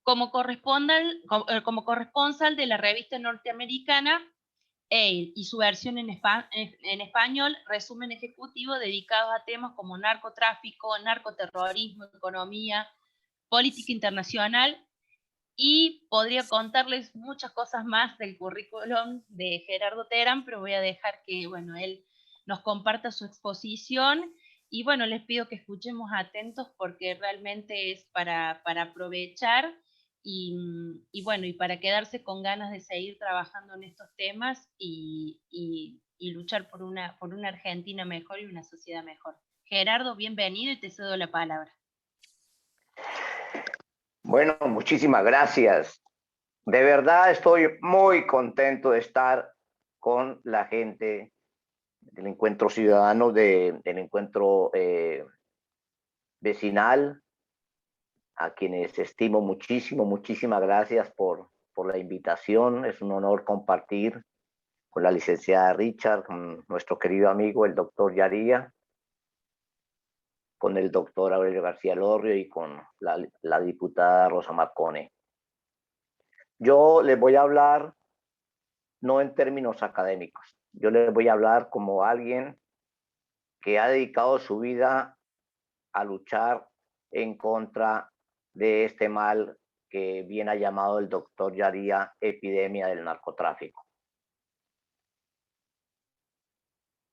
como corresponsal de la revista norteamericana EIL y su versión en español, resumen ejecutivo dedicados a temas como narcotráfico, narcoterrorismo, economía, política internacional, y podría contarles muchas cosas más del currículum de Gerardo Terán, pero voy a dejar que, bueno, él nos comparta su exposición. Y bueno, les pido que escuchemos atentos porque realmente es para aprovechar y bueno, y para quedarse con ganas de seguir trabajando en estos temas y luchar por una Argentina mejor y una sociedad mejor. Gerardo, bienvenido y te cedo la palabra. Bueno, muchísimas gracias. De verdad estoy muy contento de estar con la gente del encuentro ciudadano, del encuentro vecinal, a quienes estimo muchísimo. Muchísimas gracias por la invitación. Es un honor compartir con la licenciada Richard, con nuestro querido amigo el doctor Yaría, con el doctor Aurelio García Lorrio y con la diputada Rosa Marcone. Yo les voy a hablar no en términos académicos, yo les voy a hablar como alguien que ha dedicado su vida a luchar en contra de este mal que bien ha llamado el doctor Yaría epidemia del narcotráfico.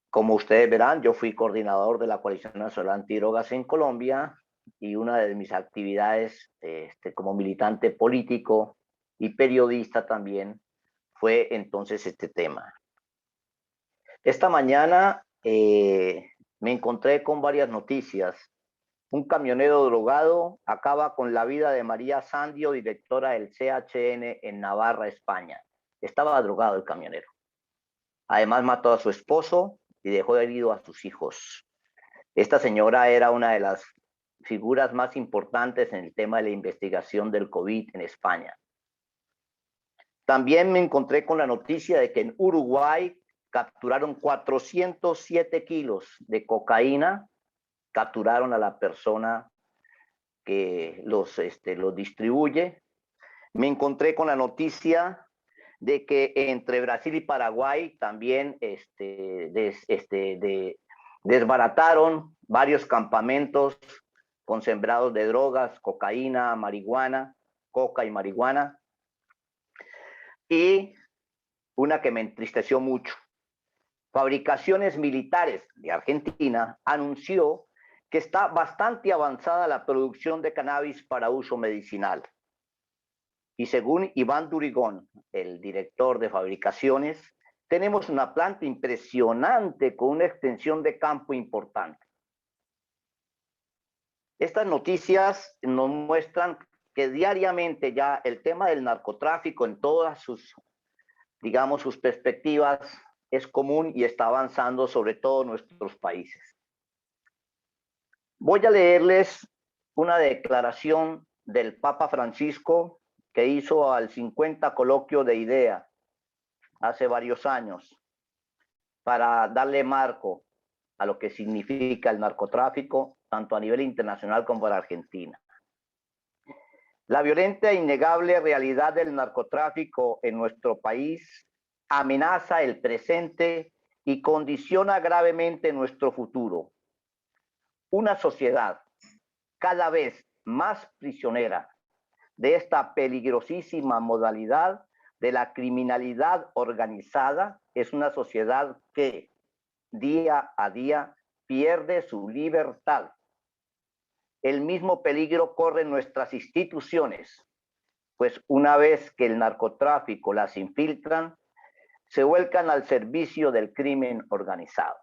Como ustedes verán, yo fui coordinador de la Coalición Nacional Antidrogas en Colombia y una de mis actividades como militante político y periodista también fue entonces este tema. Esta mañana me encontré con varias noticias. Un camionero drogado acaba con la vida de María Sandio, directora del CHN en Navarra, España. Estaba drogado el camionero. Además mató a su esposo y dejó herido a sus hijos. Esta señora era una de las figuras más importantes en el tema de la investigación del COVID en España. También me encontré con la noticia de que en Uruguay capturaron 407 kilos de cocaína, capturaron a la persona que los distribuye. Me encontré con la noticia de que entre Brasil y Paraguay también desbarataron varios campamentos con sembrados de drogas, cocaína, marihuana, coca y marihuana. Y una que me entristeció mucho. Fabricaciones Militares de Argentina anunció que está bastante avanzada la producción de cannabis para uso medicinal. Y según Iván Durigón, el director de fabricaciones, tenemos una planta impresionante con una extensión de campo importante. Estas noticias nos muestran que diariamente ya el tema del narcotráfico en todas sus, digamos, sus perspectivas es común y está avanzando sobre todo en nuestros países. Voy a leerles una declaración del Papa Francisco que hizo al 50 coloquio de IDEA hace varios años para darle marco a lo que significa el narcotráfico, tanto a nivel internacional como para Argentina. La violenta e innegable realidad del narcotráfico en nuestro país amenaza el presente y condiciona gravemente nuestro futuro. Una sociedad cada vez más prisionera de esta peligrosísima modalidad de la criminalidad organizada es una sociedad que día a día pierde su libertad. El mismo peligro corren nuestras instituciones, pues una vez que el narcotráfico las infiltran, se vuelcan al servicio del crimen organizado.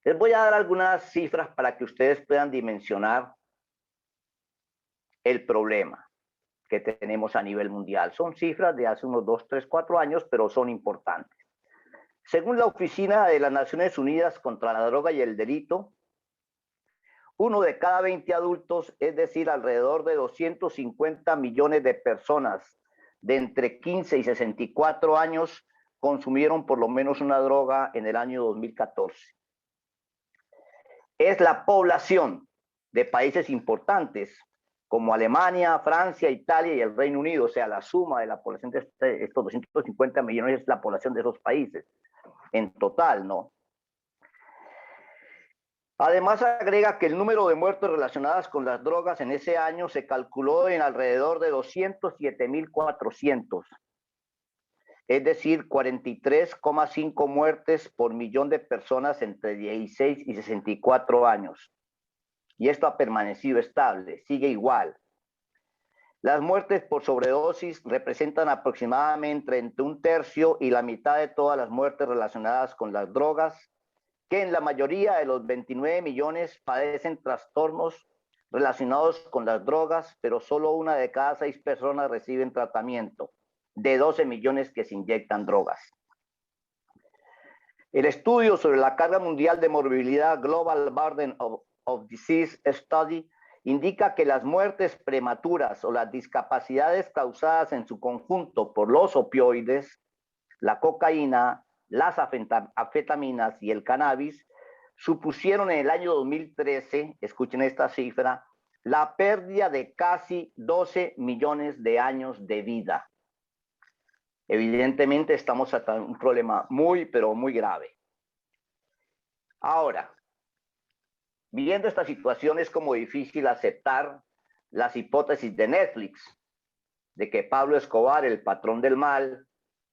Les voy a dar algunas cifras para que ustedes puedan dimensionar el problema que tenemos a nivel mundial. Son cifras de hace unos 2, 3, 4 años, pero son importantes. Según la Oficina de las Naciones Unidas contra la Droga y el Delito, 1 de cada 20 adultos, es decir, alrededor de 250 millones de personas de entre 15 y 64 años, consumieron por lo menos una droga en el año 2014. Es la población de países importantes como Alemania, Francia, Italia y el Reino Unido. O sea, la suma de la población de estos 250 millones es la población de esos países en total, ¿no? Además, agrega que el número de muertes relacionadas con las drogas en ese año se calculó en alrededor de 207.400, es decir, 43,5 muertes por millón de personas entre 16 y 64 años. Y esto ha permanecido estable, sigue igual. Las muertes por sobredosis representan aproximadamente entre un tercio y la mitad de todas las muertes relacionadas con las drogas, que en la mayoría de los 29 millones padecen trastornos relacionados con las drogas, pero solo 1 de cada 6 personas reciben tratamiento, de 12 millones que se inyectan drogas. El estudio sobre la carga mundial de morbilidad Global Burden of Disease Study indica que las muertes prematuras o las discapacidades causadas en su conjunto por los opioides, la cocaína, las anfetaminas y el cannabis supusieron en el año 2013, escuchen esta cifra, la pérdida de casi 12 millones de años de vida. Evidentemente estamos ante un problema muy, pero muy grave. Ahora, viendo esta situación es como difícil aceptar las hipótesis de Netflix, de que Pablo Escobar, el patrón del mal,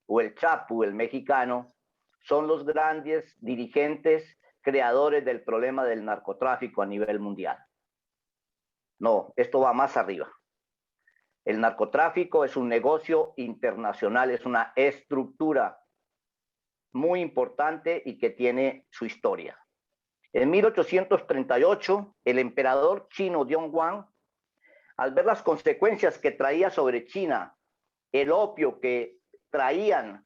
o el Chapo, el mexicano, son los grandes dirigentes creadores del problema del narcotráfico a nivel mundial. No, esto va más arriba. El narcotráfico es un negocio internacional, es una estructura muy importante y que tiene su historia. En 1838, el emperador chino Dongguan, al ver las consecuencias que traía sobre China el opio que traían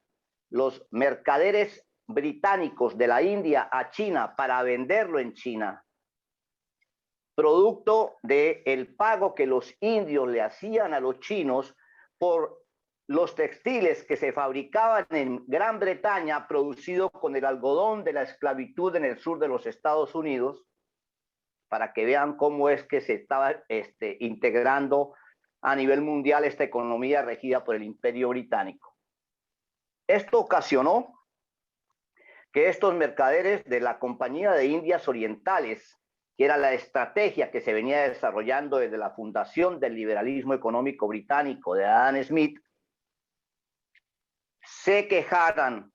los mercaderes británicos de la India a China para venderlo en China, producto del pago que los indios le hacían a los chinos por los textiles que se fabricaban en Gran Bretaña, producido con el algodón de la esclavitud en el sur de los Estados Unidos, para que vean cómo es que se estaba integrando a nivel mundial esta economía regida por el Imperio Británico. Esto ocasionó que estos mercaderes de la Compañía de Indias Orientales, que era la estrategia que se venía desarrollando desde la fundación del liberalismo económico británico de Adam Smith, se quejaran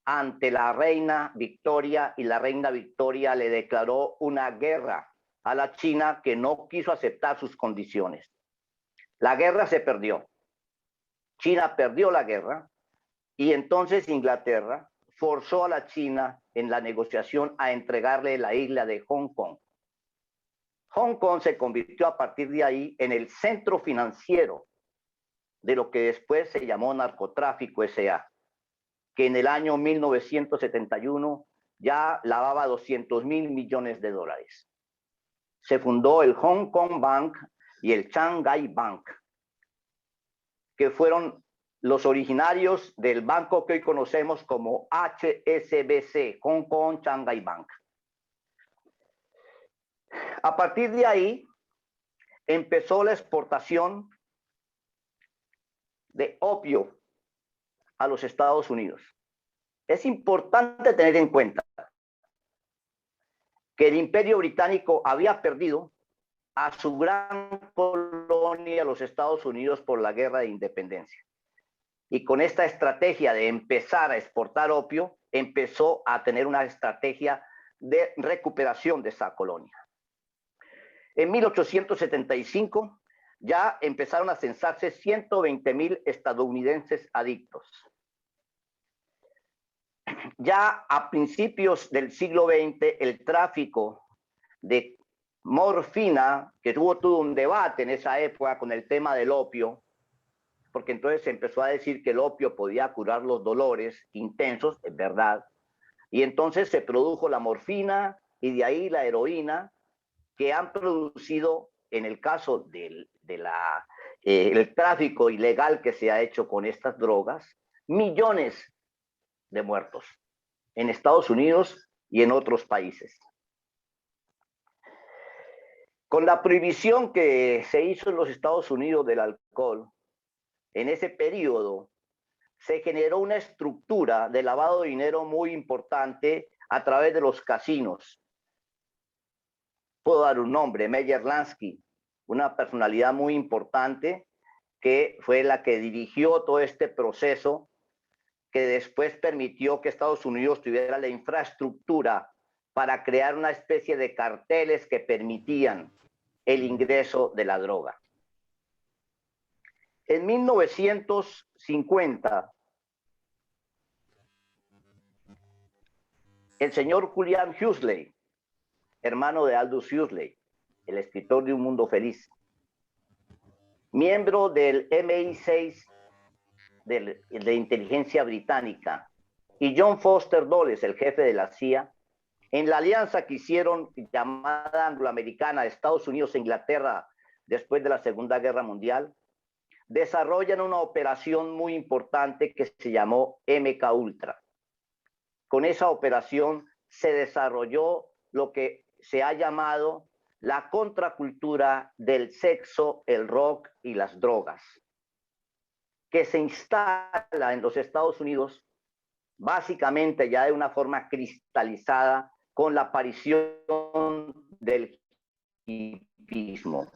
ante la reina Victoria, y la reina Victoria le declaró una guerra a la China, que no quiso aceptar sus condiciones. La guerra se perdió. China perdió la guerra y entonces Inglaterra forzó a la China en la negociación a entregarle la isla de Hong Kong. Hong Kong se convirtió a partir de ahí en el centro financiero de lo que después se llamó narcotráfico S.A., que en el año 1971 ya lavaba 200.000 millones de dólares. Se fundó el Hong Kong Bank y el Shanghai Bank, que fueron los originarios del banco que hoy conocemos como HSBC, Hong Kong Shanghai Bank. A partir de ahí empezó la exportación de opio a los Estados Unidos. Es importante tener en cuenta que el Imperio Británico había perdido a su gran colonia, los Estados Unidos, por la guerra de independencia. Y con esta estrategia de empezar a exportar opio, empezó a tener una estrategia de recuperación de esa colonia. En 1875 ya empezaron a censarse 120.000 estadounidenses adictos. Ya a principios del siglo XX, el tráfico de morfina, que tuvo todo un debate en esa época con el tema del opio, porque entonces se empezó a decir que el opio podía curar los dolores intensos, es verdad, y entonces se produjo la morfina y de ahí la heroína, que han producido, en el caso del tráfico ilegal que se ha hecho con estas drogas, millones de muertos en Estados Unidos y en otros países. Con la prohibición que se hizo en los Estados Unidos del alcohol, en ese periodo se generó una estructura de lavado de dinero muy importante a través de los casinos. Puedo dar un nombre, Meyer Lansky, una personalidad muy importante que fue la que dirigió todo este proceso que después permitió que Estados Unidos tuviera la infraestructura para crear una especie de carteles que permitían el ingreso de la droga. En 1950, el señor Julian Huxley, hermano de Aldous Huxley, el escritor de Un Mundo Feliz, miembro del MI6 de inteligencia británica, y John Foster Dulles, el jefe de la CIA, en la alianza que hicieron llamada angloamericana de Estados Unidos e Inglaterra después de la Segunda Guerra Mundial, desarrollan una operación muy importante que se llamó MK Ultra. Con esa operación se desarrolló lo que se ha llamado la contracultura del sexo, el rock y las drogas, que se instala en los Estados Unidos básicamente ya de una forma cristalizada con la aparición del hipismo.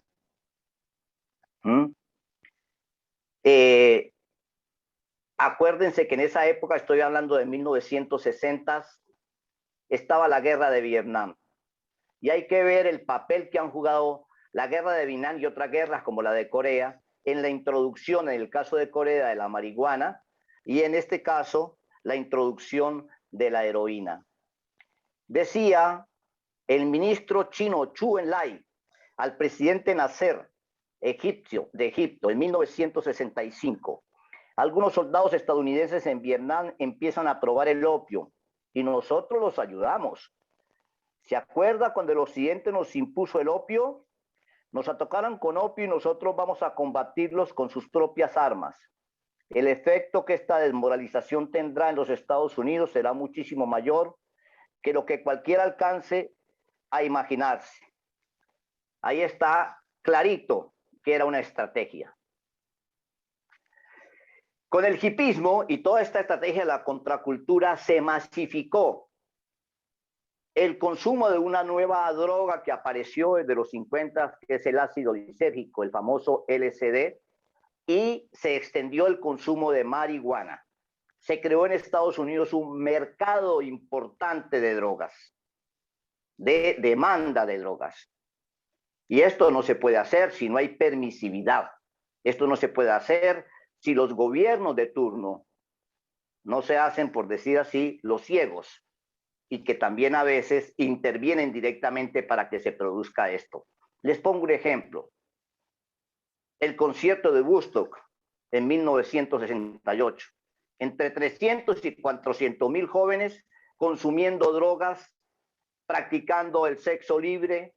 Acuérdense que en esa época, estoy hablando de 1960, estaba la guerra de Vietnam. Y hay que ver el papel que han jugado la guerra de Vietnam y otras guerras como la de Corea en la introducción, en el caso de Corea, de la marihuana, y en este caso, la introducción de la heroína. Decía el ministro chino Zhou Enlai al presidente Nasser de Egipto en 1965: algunos soldados estadounidenses en Vietnam empiezan a probar el opio y nosotros los ayudamos. ¿Se acuerda cuando el occidente nos impuso el opio? Nos atacaron con opio y nosotros vamos a combatirlos con sus propias armas. El efecto que esta desmoralización tendrá en los Estados Unidos será muchísimo mayor que lo que cualquiera alcance a imaginarse. Ahí está clarito que era una estrategia. Con el hipismo y toda esta estrategia de la contracultura se masificó el consumo de una nueva droga que apareció desde los 50, que es el ácido lisérgico, el famoso LSD, y se extendió el consumo de marihuana. Se creó en Estados Unidos un mercado importante de drogas, de demanda de drogas. Y esto no se puede hacer si no hay permisividad. Esto no se puede hacer si los gobiernos de turno no se hacen, por decir así, los ciegos, y que también a veces intervienen directamente para que se produzca esto. Les pongo un ejemplo. El concierto de Woodstock en 1968. Entre 300 y 400,000 jóvenes consumiendo drogas, practicando el sexo libre,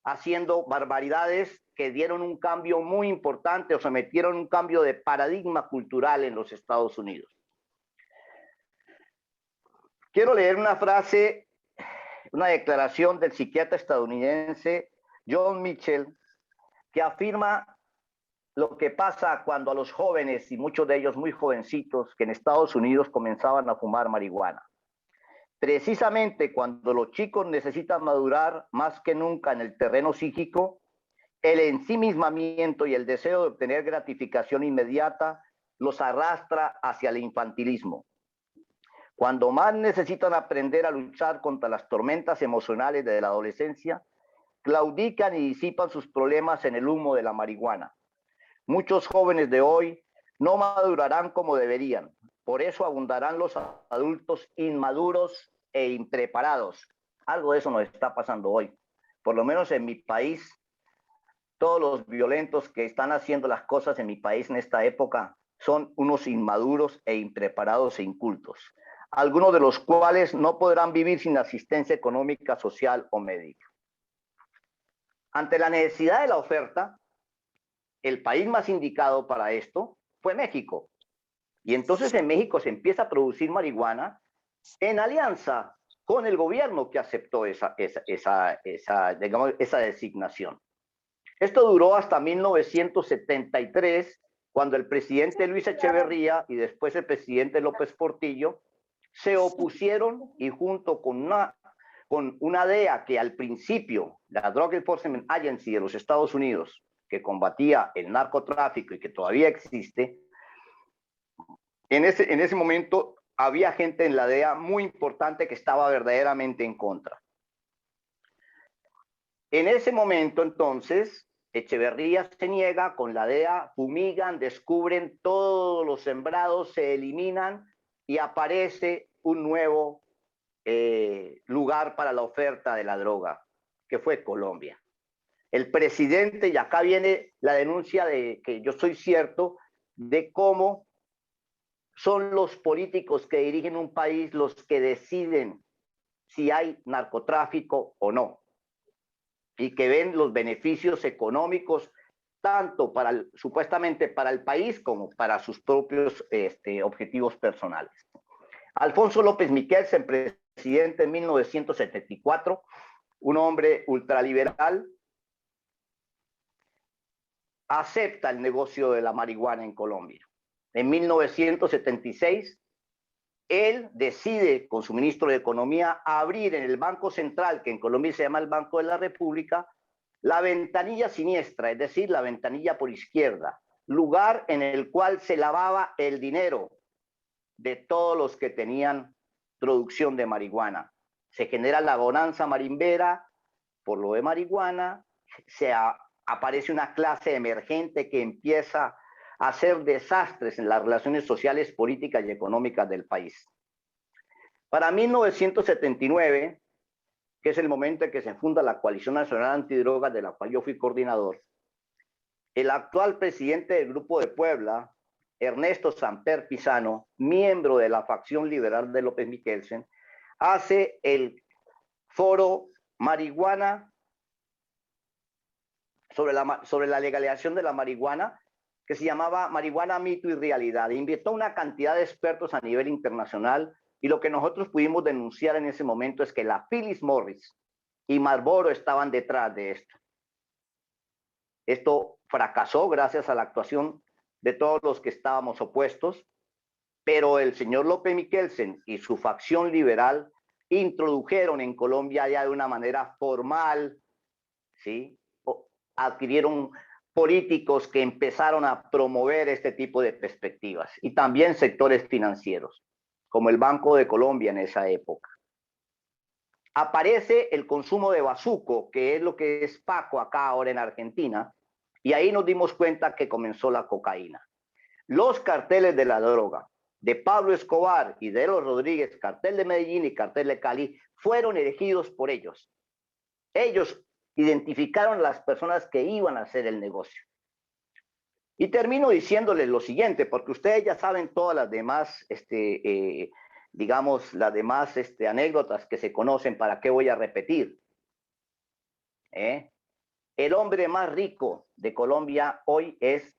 haciendo barbaridades que dieron un cambio muy importante o sometieron un cambio de paradigma cultural en los Estados Unidos. Quiero leer una frase, una declaración del psiquiatra estadounidense John Mitchell, que afirma lo que pasa cuando a los jóvenes, y muchos de ellos muy jovencitos, que en Estados Unidos comenzaban a fumar marihuana. Precisamente cuando los chicos necesitan madurar más que nunca en el terreno psíquico, el ensimismamiento y el deseo de obtener gratificación inmediata los arrastra hacia el infantilismo. Cuando más necesitan aprender a luchar contra las tormentas emocionales de la adolescencia, claudican y disipan sus problemas en el humo de la marihuana. Muchos jóvenes de hoy no madurarán como deberían. Por eso abundarán los adultos inmaduros e impreparados. Algo de eso nos está pasando hoy. Por lo menos en mi país, todos los violentos que están haciendo las cosas en mi país en esta época son unos inmaduros e impreparados e incultos. Algunos de los cuales no podrán vivir sin asistencia económica, social o médica. Ante la necesidad de la oferta, el país más indicado para esto fue México. Y entonces en México se empieza a producir marihuana en alianza con el gobierno que aceptó esa designación. Esto duró hasta 1973, cuando el presidente Luis Echeverría y después el presidente López Portillo se opusieron y junto con una DEA que al principio, la Drug Enforcement Agency de los Estados Unidos, que combatía el narcotráfico y que todavía existe, en ese momento había gente en la DEA muy importante que estaba verdaderamente en contra. En ese momento, entonces, Echeverría se niega, con la DEA fumigan, descubren todos los sembrados, se eliminan y aparece un nuevo lugar para la oferta de la droga, que fue Colombia. El presidente, y acá viene la denuncia de que yo soy cierto, de cómo son los políticos que dirigen un país los que deciden si hay narcotráfico o no, y que ven los beneficios económicos tanto supuestamente para el país como para sus propios objetivos personales. Alfonso López Miquelsen, presidente en 1974, un hombre ultraliberal, acepta el negocio de la marihuana en Colombia. En 1976, él decide, con su ministro de Economía, abrir en el Banco Central, que en Colombia se llama el Banco de la República, la ventanilla siniestra, es decir, la ventanilla por izquierda, lugar en el cual se lavaba el dinero de todos los que tenían producción de marihuana. Se genera la bonanza marimbera por lo de marihuana, aparece una clase emergente que empieza a hacer desastres en las relaciones sociales, políticas y económicas del país. Para 1979, que es el momento en que se funda la Coalición Nacional Antidrogas, de la cual yo fui coordinador, el actual presidente del Grupo de Puebla, Ernesto Samper Pizano, miembro de la facción liberal de López Miquelsen, hace el foro marihuana sobre la legalización de la marihuana, que se llamaba Marihuana, Mito y Realidad. Invitó una cantidad de expertos a nivel internacional, y lo que nosotros pudimos denunciar en ese momento es que la Philip Morris y Marlboro estaban detrás de esto. Esto fracasó gracias a la actuación de todos los que estábamos opuestos, pero el señor López Miquelsen y su facción liberal introdujeron en Colombia ya de una manera formal, ¿sí? Adquirieron políticos que empezaron a promover este tipo de perspectivas, y también sectores financieros, como el Banco de Colombia en esa época. Aparece el consumo de bazuco, que es lo que es Paco acá ahora en Argentina, y ahí nos dimos cuenta que comenzó la cocaína. Los carteles de la droga de Pablo Escobar y de los Rodríguez, cartel de Medellín y cartel de Cali, fueron elegidos por ellos. Ellos identificaron las personas que iban a hacer el negocio. Y termino diciéndoles lo siguiente, porque ustedes ya saben todas las demás, digamos, las demás anécdotas que se conocen, ¿para qué voy a repetir? El hombre más rico de Colombia hoy es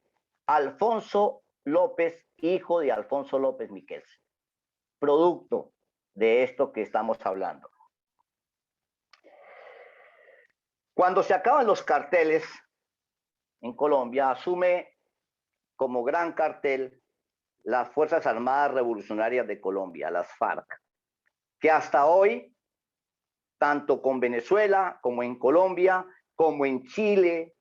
Alfonso López, hijo de Alfonso López Miquelsen, producto de esto que estamos hablando. Cuando se acaban los carteles en Colombia, asume como gran cartel las Fuerzas Armadas Revolucionarias de Colombia, las FARC, que hasta hoy, tanto con Venezuela como en Colombia, como en Chile,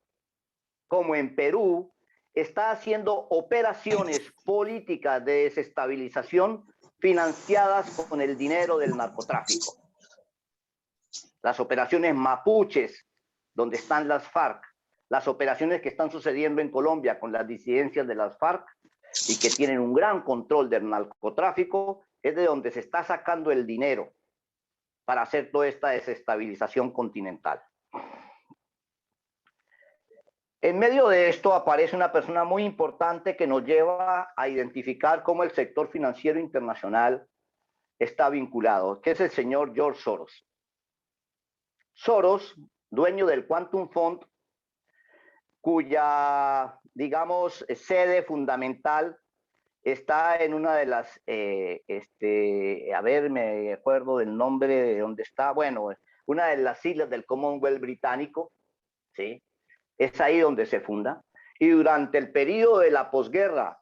como en Perú, está haciendo operaciones políticas de desestabilización financiadas con el dinero del narcotráfico. Las operaciones mapuches, donde están las FARC, las operaciones que están sucediendo en Colombia con las disidencias de las FARC y que tienen un gran control del narcotráfico, es de donde se está sacando el dinero para hacer toda esta desestabilización continental. En medio de esto aparece una persona muy importante que nos lleva a identificar cómo el sector financiero internacional está vinculado, que es el señor George Soros. Soros, dueño del Quantum Fund, cuya, digamos, sede fundamental está en una de las, a ver, me acuerdo del nombre de dónde está, bueno, una de las islas del Commonwealth británico, ¿sí? es ahí donde se funda. Y durante el periodo de la posguerra,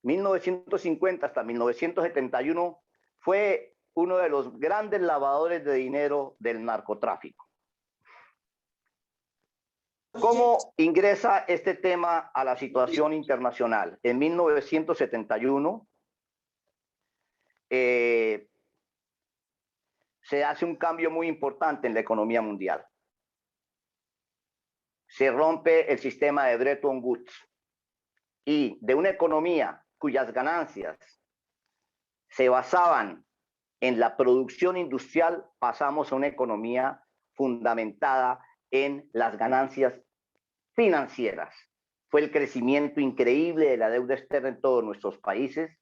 1950 hasta 1971, fue uno de los grandes lavadores de dinero del narcotráfico. ¿Cómo ingresa este tema a la situación internacional? En 1971 se hace un cambio muy importante en la economía mundial. Se rompe el sistema de Bretton Woods y de una economía cuyas ganancias se basaban en la producción industrial, pasamos a una economía fundamentada en las ganancias financieras. Fue el crecimiento increíble de la deuda externa en todos nuestros países,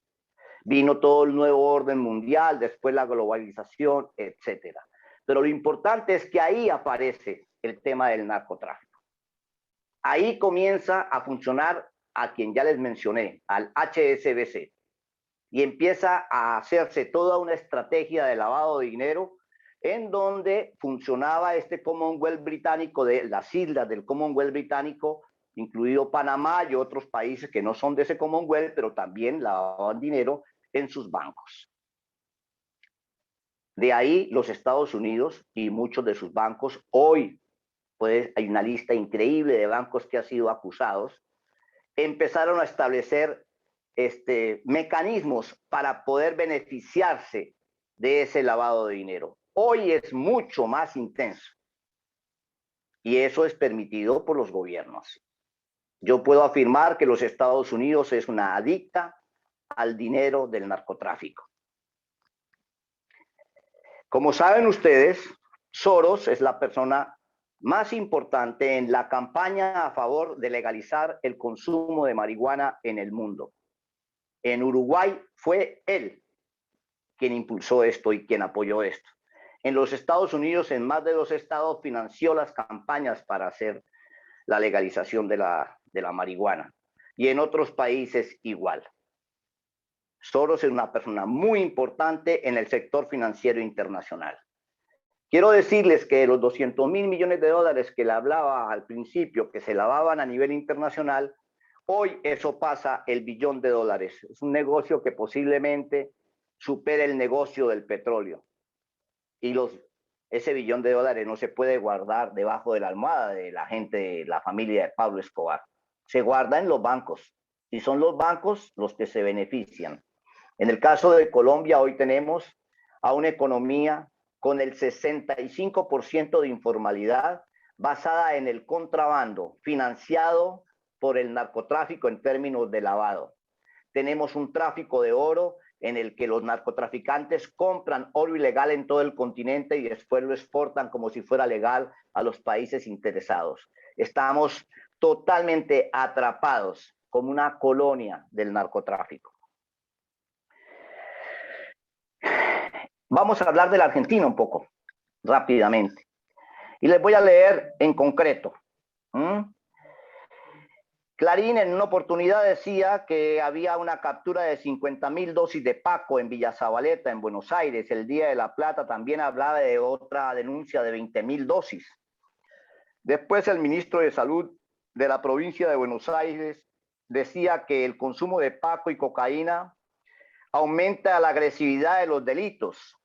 vino todo el nuevo orden mundial, después la globalización, etcétera. Pero lo importante es que ahí aparece el tema del narcotráfico. Ahí comienza a funcionar a quien ya les mencioné, al HSBC, y empieza a hacerse toda una estrategia de lavado de dinero en donde funcionaba este Commonwealth británico, de las islas del Commonwealth británico, incluido Panamá y otros países que no son de ese Commonwealth, pero también lavaban dinero en sus bancos. De ahí los Estados Unidos y muchos de sus bancos, hoy pues, hay una lista increíble de bancos que han sido acusados, empezaron a establecer mecanismos para poder beneficiarse de ese lavado de dinero. Hoy es mucho más intenso y eso es permitido por los gobiernos. Yo puedo afirmar que los Estados Unidos es una adicta al dinero del narcotráfico. Como saben ustedes, Soros es la persona más importante en la campaña a favor de legalizar el consumo de marihuana en el mundo. En Uruguay fue él quien impulsó esto y quien apoyó esto. En los Estados Unidos, en más de 2 estados, financió las campañas para hacer la legalización de la marihuana. Y en otros países igual. Soros es una persona muy importante en el sector financiero internacional. Quiero decirles que los 200.000 millones de dólares que le hablaba al principio, que se lavaban a nivel internacional, hoy eso pasa el billón de dólares. Es un negocio que posiblemente supere el negocio del petróleo. Y ese billón de dólares no se puede guardar debajo de la almohada de la gente, de la familia de Pablo Escobar. Se guarda en los bancos y son los bancos los que se benefician. En el caso de Colombia, hoy tenemos a una economía con el 65% de informalidad basada en el contrabando, financiado por el narcotráfico en términos de lavado. Tenemos un tráfico de oro en el que los narcotraficantes compran oro ilegal en todo el continente y después lo exportan como si fuera legal a los países interesados. Estamos totalmente atrapados como una colonia del narcotráfico. Vamos a hablar de la Argentina un poco, rápidamente. Y les voy a leer en concreto. Clarín en una oportunidad decía que había una captura de 50.000 dosis de Paco en Villa Zabaleta, en Buenos Aires. El Día de la Plata también hablaba de otra denuncia de 20.000 dosis. Después el ministro de Salud de la provincia de Buenos Aires decía que el consumo de Paco y cocaína aumenta la agresividad de los delitos.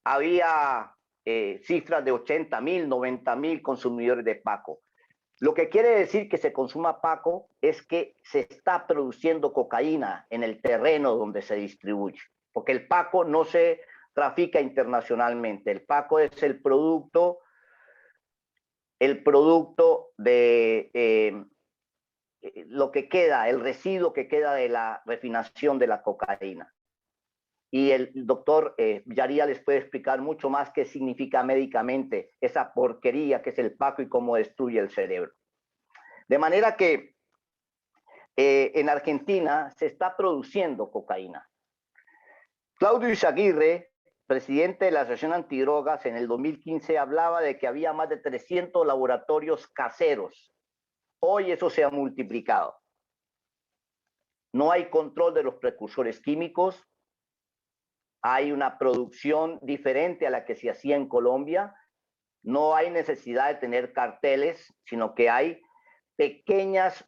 Había cifras de 80.000, 90.000 consumidores de Paco. Lo que quiere decir que se consuma Paco es que se está produciendo cocaína en el terreno donde se distribuye, porque el Paco no se trafica internacionalmente. El Paco es el producto de lo que queda, el residuo que queda de la refinación de la cocaína. Y el doctor Yaría les puede explicar mucho más qué significa médicamente esa porquería que es el Paco y cómo destruye el cerebro. De manera que en Argentina se está produciendo cocaína. Claudio Izaguirre, presidente de la Asociación Antidrogas, en el 2015 hablaba de que había más de 300 laboratorios caseros. Hoy eso se ha multiplicado. No hay control de los precursores químicos. Hay una producción diferente a la que se hacía en Colombia. no hay necesidad de tener carteles, sino que hay pequeñas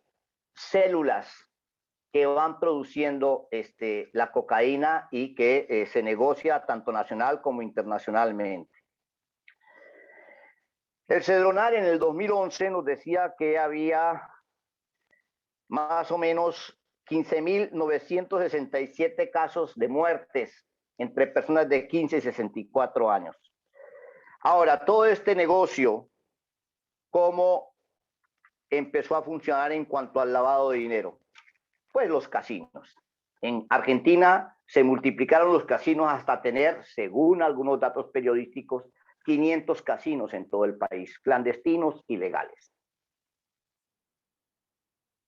células que van produciendo la cocaína y que se negocia tanto nacional como internacionalmente. El Cedronar en el 2011 nos decía que había más o menos 15.967 casos de muertes entre personas de 15 y 64 años. Ahora, todo este negocio, ¿cómo empezó a funcionar en cuanto al lavado de dinero? Pues los casinos. En Argentina se multiplicaron los casinos hasta tener, según algunos datos periodísticos, 500 casinos en todo el país, clandestinos y legales.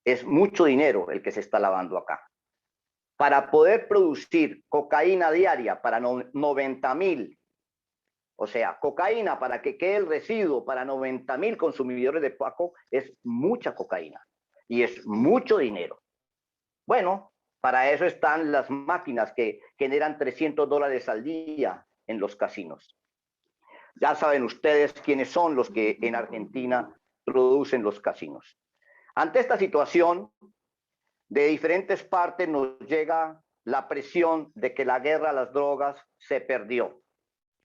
Es mucho dinero el que se está lavando acá. Para poder producir cocaína diaria para 90.000, o sea, cocaína para que quede el residuo para 90.000 consumidores de Paco, es mucha cocaína y es mucho dinero. Bueno, para eso están las máquinas que generan $300 al día en los casinos. Ya saben ustedes quiénes son los que en Argentina producen los casinos. Ante esta situación, de diferentes partes nos llega la presión de que la guerra a las drogas se perdió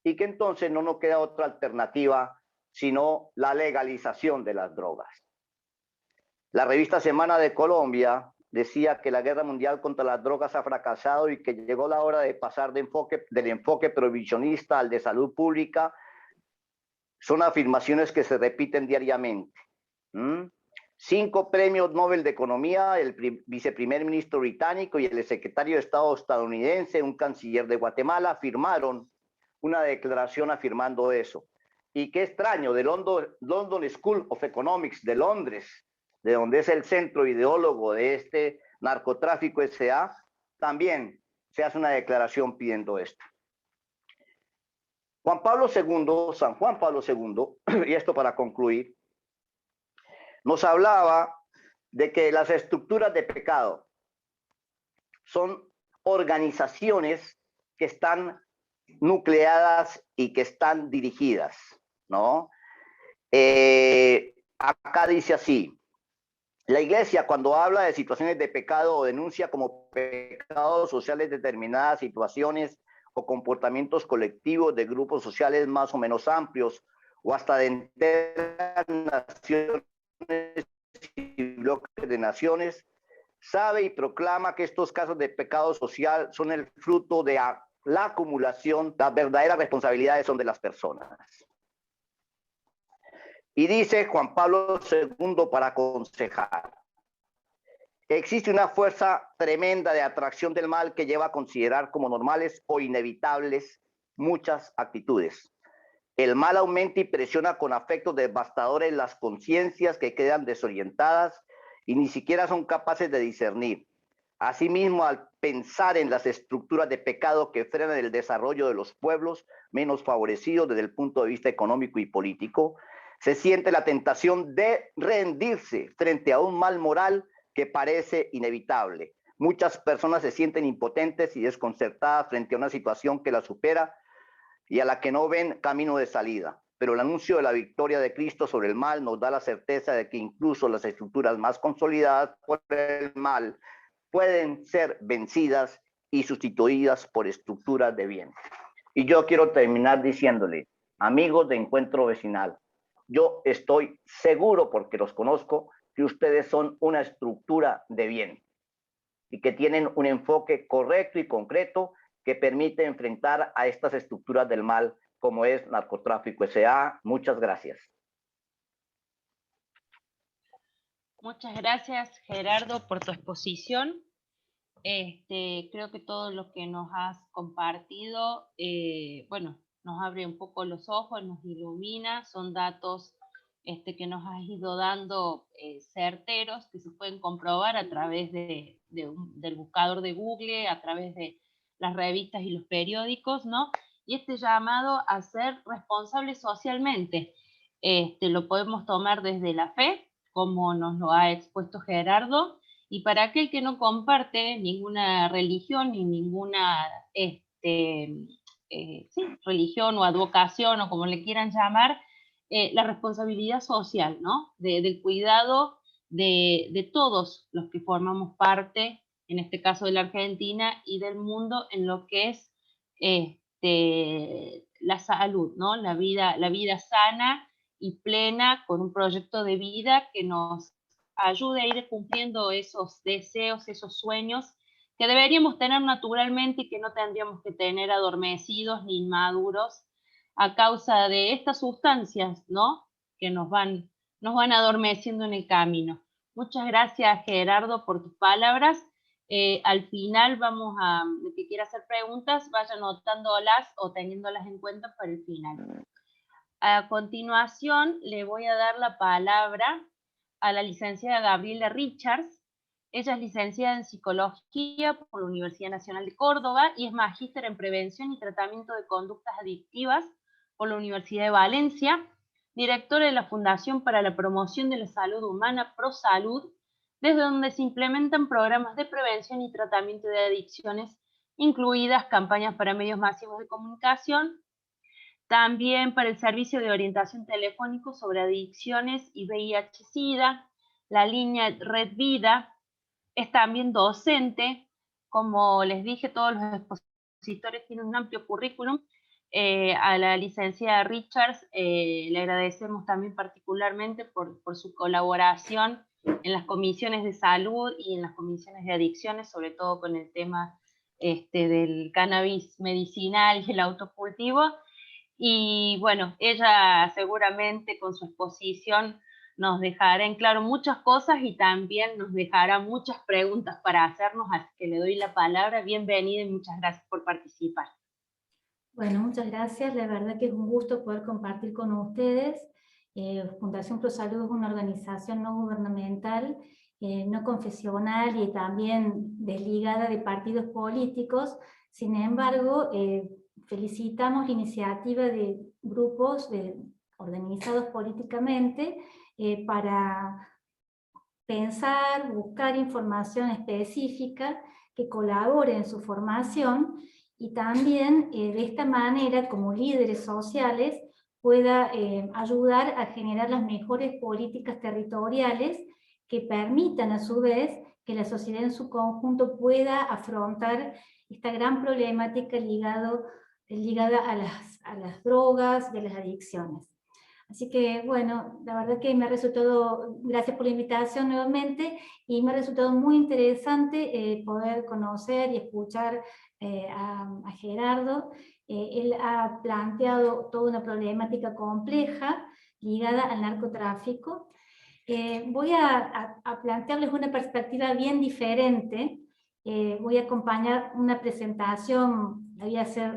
y que entonces no nos queda otra alternativa sino la legalización de las drogas. La revista Semana de Colombia decía que la guerra mundial contra las drogas ha fracasado y que llegó la hora de pasar del enfoque prohibicionista al de salud pública. Son afirmaciones que se repiten diariamente. 5 premios Nobel de Economía, el viceprimer ministro británico y el secretario de Estado estadounidense, un canciller de Guatemala, firmaron una declaración afirmando eso. Y qué extraño, de London School of Economics de Londres, de donde es el centro ideólogo de este narcotráfico S.A., también se hace una declaración pidiendo esto. San Juan Pablo II, y esto para concluir, nos hablaba de que las estructuras de pecado son organizaciones que están nucleadas y que están dirigidas, ¿no? Acá dice así: la Iglesia, cuando habla de situaciones de pecado o denuncia como pecados sociales determinadas situaciones o comportamientos colectivos de grupos sociales más o menos amplios, o hasta de enteras naciones y bloques de naciones, sabe y proclama que estos casos de pecado social son el fruto de la acumulación. Las verdaderas responsabilidades son de las personas. Y dice Juan Pablo II para aconsejar: existe una fuerza tremenda de atracción del mal que lleva a considerar como normales o inevitables muchas actitudes. El mal aumenta y presiona con afectos devastadores las conciencias que quedan desorientadas y ni siquiera son capaces de discernir. Asimismo, al pensar en las estructuras de pecado que frenan el desarrollo de los pueblos menos favorecidos desde el punto de vista económico y político, se siente la tentación de rendirse frente a un mal moral que parece inevitable. Muchas personas se sienten impotentes y desconcertadas frente a una situación que las supera y a la que no ven camino de salida. Pero el anuncio de la victoria de Cristo sobre el mal nos da la certeza de que incluso las estructuras más consolidadas por el mal pueden ser vencidas y sustituidas por estructuras de bien. Y yo quiero terminar diciéndole, amigos de Encuentro Vecinal, yo estoy seguro, porque los conozco, que ustedes son una estructura de bien y que tienen un enfoque correcto y concreto que permite enfrentar a estas estructuras del mal como es Narcotráfico S.A. Muchas gracias. Muchas gracias, Gerardo, por tu exposición. Creo que todo lo que nos has compartido, bueno, nos abre un poco los ojos, nos ilumina, son datos que nos has ido dando certeros, que se pueden comprobar a través del buscador de Google, a través de las revistas y los periódicos, ¿no? Y este llamado a ser responsables socialmente, lo podemos tomar desde la fe, como nos lo ha expuesto Gerardo, y para aquel que no comparte ninguna religión ni ninguna religión o advocación o como le quieran llamar, la responsabilidad social, ¿no? Del cuidado de todos los que formamos parte, en este caso de la Argentina y del mundo, en lo que es la salud, ¿no? La vida sana y plena, con un proyecto de vida que nos ayude a ir cumpliendo esos deseos, esos sueños que deberíamos tener naturalmente y que no tendríamos que tener adormecidos ni inmaduros a causa de estas sustancias, ¿no? Que nos van adormeciendo en el camino. Muchas gracias, Gerardo, por tus palabras. Al final vamos a, el que quiera hacer preguntas, vaya anotándolas o teniéndolas en cuenta para el final. A continuación, le voy a dar la palabra a la licenciada Gabriela Richards. Ella es licenciada en Psicología por la Universidad Nacional de Córdoba y es magíster en Prevención y Tratamiento de Conductas Adictivas por la Universidad de Valencia, directora de la Fundación para la Promoción de la Salud Humana, ProSalud, desde donde se implementan programas de prevención y tratamiento de adicciones, incluidas campañas para medios masivos de comunicación, también para el servicio de orientación telefónico sobre adicciones y VIH-Sida, la línea Red Vida. Es también docente. Como les dije, todos los expositores tienen un amplio currículum. A la licenciada Richards le agradecemos también particularmente por su colaboración en las comisiones de salud y en las comisiones de adicciones, sobre todo con el tema del cannabis medicinal y el autocultivo. Y bueno, ella seguramente con su exposición nos dejará en claro muchas cosas y también nos dejará muchas preguntas para hacernos, así que le doy la palabra. Bienvenida y muchas gracias por participar. Bueno, muchas gracias. La verdad que es un gusto poder compartir con ustedes. Fundación ProSalud es una organización no gubernamental, no confesional y también desligada de partidos políticos. Sin embargo, felicitamos la iniciativa de grupos organizados políticamente para pensar, buscar información específica que colabore en su formación y también de esta manera, como líderes sociales, pueda ayudar a generar las mejores políticas territoriales que permitan a su vez que la sociedad en su conjunto pueda afrontar esta gran problemática ligada a las drogas y a las adicciones. Así que, bueno, la verdad que me ha resultado, gracias por la invitación nuevamente, y me ha resultado muy interesante poder conocer y escuchar a Gerardo. Él ha planteado toda una problemática compleja ligada al narcotráfico. Voy a plantearles una perspectiva bien diferente. Voy a acompañar una presentación, la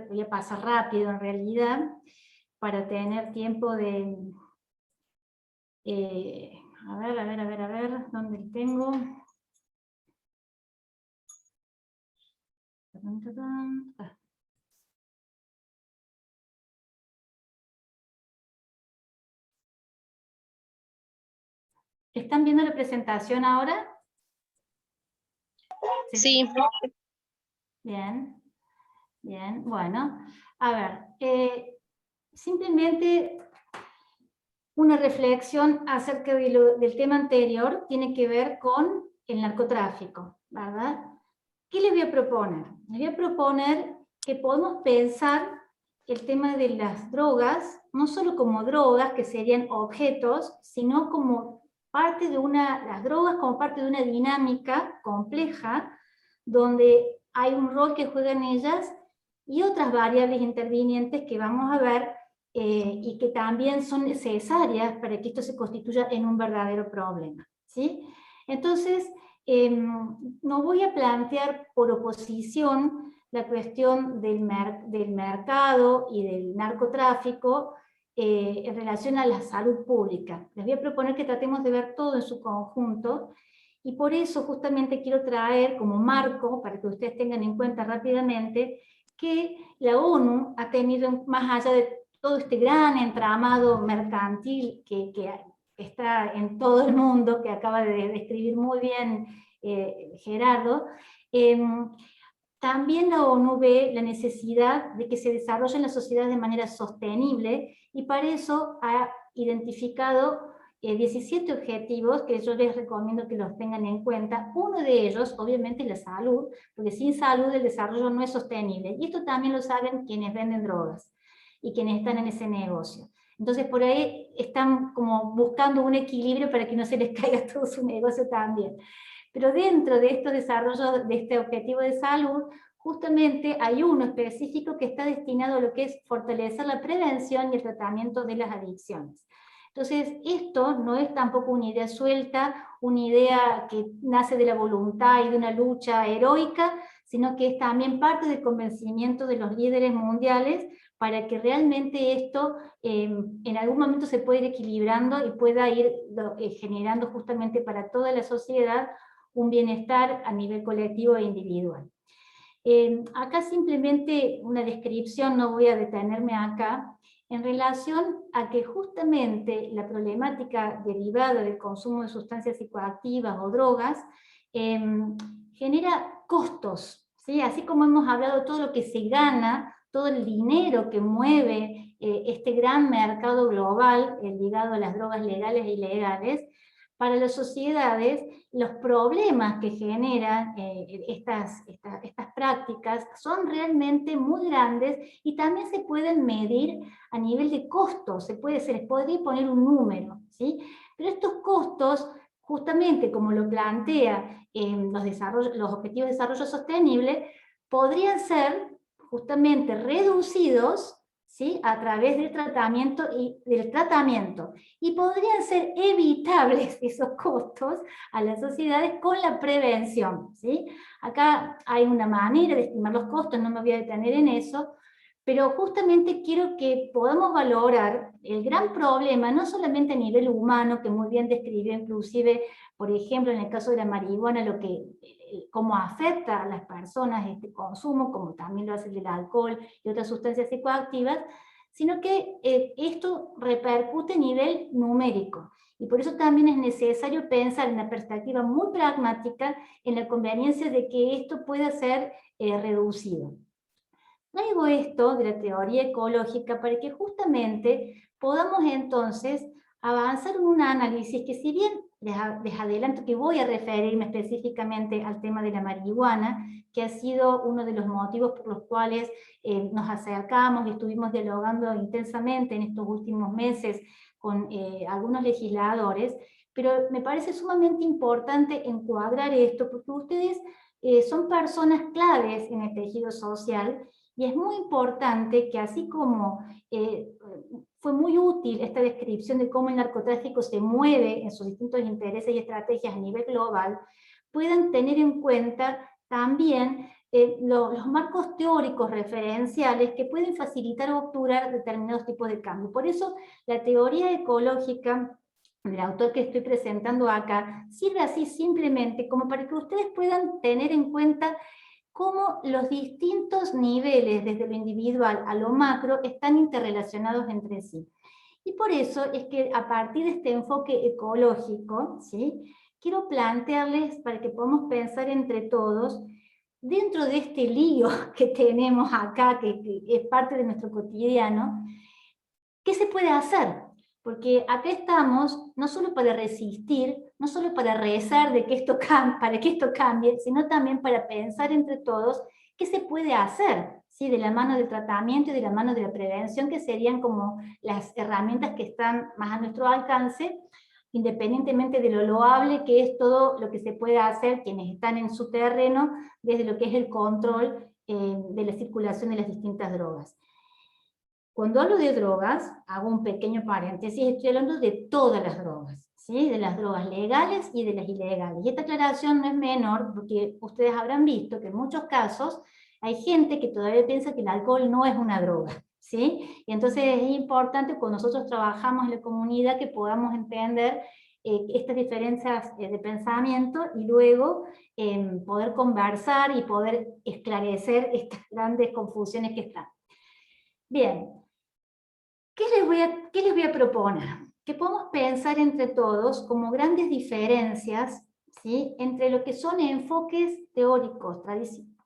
voy a pasar rápido en realidad, para tener tiempo de... a ver, ¿dónde tengo? ¿Están viendo la presentación ahora? Sí. Bien, bien, bueno. A ver, simplemente una reflexión acerca del tema anterior tiene que ver con el narcotráfico, ¿verdad? ¿Qué les voy a proponer? Les voy a proponer que podemos pensar el tema de las drogas, no solo como drogas, que serían objetos, sino como parte de las drogas como parte de una dinámica compleja, donde hay un rol que juegan ellas y otras variables intervinientes que vamos a ver y que también son necesarias para que esto se constituya en un verdadero problema, ¿sí? Entonces, no voy a plantear por oposición la cuestión del mercado y del narcotráfico en relación a la salud pública. Les voy a proponer que tratemos de ver todo en su conjunto, y por eso justamente quiero traer como marco, para que ustedes tengan en cuenta rápidamente, que la ONU ha tenido, más allá de todo este gran entramado mercantil que está en todo el mundo, que acaba de describir muy bien Gerardo, también la ONU ve la necesidad de que se desarrollen las sociedades de manera sostenible, y para eso ha identificado 17 objetivos que yo les recomiendo que los tengan en cuenta. Uno de ellos, obviamente, es la salud, porque sin salud el desarrollo no es sostenible. Y esto también lo saben quienes venden drogas y quienes están en ese negocio. Entonces, por ahí están como buscando un equilibrio para que no se les caiga todo su negocio también. Pero dentro de estos desarrollos, de este objetivo de salud, justamente hay uno específico que está destinado a lo que es fortalecer la prevención y el tratamiento de las adicciones. Entonces, esto no es tampoco una idea suelta, una idea que nace de la voluntad y de una lucha heroica, sino que es también parte del convencimiento de los líderes mundiales para que realmente esto en algún momento se pueda ir equilibrando y pueda ir generando justamente para toda la sociedad un bienestar a nivel colectivo e individual. Acá simplemente una descripción, no voy a detenerme acá, en relación a que justamente la problemática derivada del consumo de sustancias psicoactivas o drogas genera costos, ¿sí? Así como hemos hablado de todo lo que se gana, todo el dinero que mueve este gran mercado global ligado a las drogas legales e ilegales, para las sociedades, los problemas que generan estas prácticas son realmente muy grandes y también se pueden medir a nivel de costos, se les podría poner un número, ¿sí? Pero estos costos, justamente como lo plantea los Objetivos de Desarrollo Sostenible, podrían ser justamente reducidos, ¿sí? A través del tratamiento y podrían ser evitables esos costos a las sociedades con la prevención, ¿sí? Acá hay una manera de estimar los costos, no me voy a detener en eso, pero justamente quiero que podamos valorar el gran problema, no solamente a nivel humano, que muy bien describió inclusive, por ejemplo, en el caso de la marihuana, cómo afecta a las personas este consumo, como también lo hace el del alcohol y otras sustancias psicoactivas, sino que esto repercute a nivel numérico. Y por eso también es necesario pensar en una perspectiva muy pragmática en la conveniencia de que esto pueda ser reducido. Traigo esto de la teoría ecológica para que justamente podamos entonces avanzar en un análisis que, si bien les adelanto que voy a referirme específicamente al tema de la marihuana, que ha sido uno de los motivos por los cuales nos acercamos y estuvimos dialogando intensamente en estos últimos meses con algunos legisladores, pero me parece sumamente importante encuadrar esto porque ustedes son personas claves en el tejido social. Y es muy importante que, así como fue muy útil esta descripción de cómo el narcotráfico se mueve en sus distintos intereses y estrategias a nivel global, puedan tener en cuenta también los marcos teóricos referenciales que pueden facilitar o obturar determinados tipos de cambios. Por eso la teoría ecológica del autor que estoy presentando acá sirve así simplemente como para que ustedes puedan tener en cuenta cómo los distintos niveles, desde lo individual a lo macro, están interrelacionados entre sí. Y por eso es que a partir de este enfoque ecológico, ¿sí?, quiero plantearles, para que podamos pensar entre todos, dentro de este lío que tenemos acá, que es parte de nuestro cotidiano, ¿qué se puede hacer? Porque acá estamos no solo para resistir, no solo para rezar de que para que esto cambie, sino también para pensar entre todos qué se puede hacer, ¿sí?, de la mano del tratamiento y de la mano de la prevención, que serían como las herramientas que están más a nuestro alcance, independientemente de lo loable que es todo lo que se puede hacer quienes están en su terreno, desde lo que es el control de la circulación de las distintas drogas. Cuando hablo de drogas, hago un pequeño paréntesis, estoy hablando de todas las drogas, ¿sí?, de las drogas legales y de las ilegales. Y esta aclaración no es menor, porque ustedes habrán visto que en muchos casos hay gente que todavía piensa que el alcohol no es una droga, ¿sí? Y entonces es importante, cuando nosotros trabajamos en la comunidad, que podamos entender estas diferencias de pensamiento y luego poder conversar y poder esclarecer estas grandes confusiones que están. Bien. ¿Qué les voy a proponer? Que podamos pensar entre todos como grandes diferencias, ¿sí?, entre lo que son enfoques teóricos,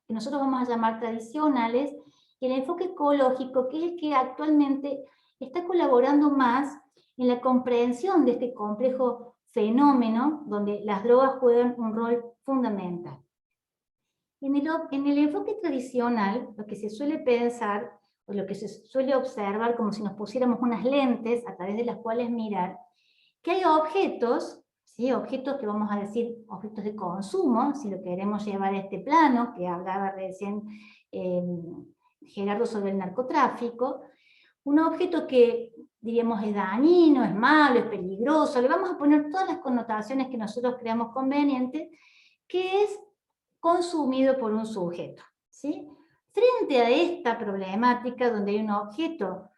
que nosotros vamos a llamar tradicionales, y el enfoque ecológico, que es el que actualmente está colaborando más en la comprensión de este complejo fenómeno donde las drogas juegan un rol fundamental. En el enfoque tradicional, lo que se suele pensar, o lo que se suele observar como si nos pusiéramos unas lentes a través de las cuales mirar, que hay objetos, ¿sí? Objetos que vamos a decir objetos de consumo, si lo queremos llevar a este plano, que hablaba recién Gerardo sobre el narcotráfico, un objeto que diríamos es dañino, es malo, es peligroso, le vamos a poner todas las connotaciones que nosotros creamos convenientes, que es consumido por un sujeto, ¿sí? Frente a esta problemática donde hay un objeto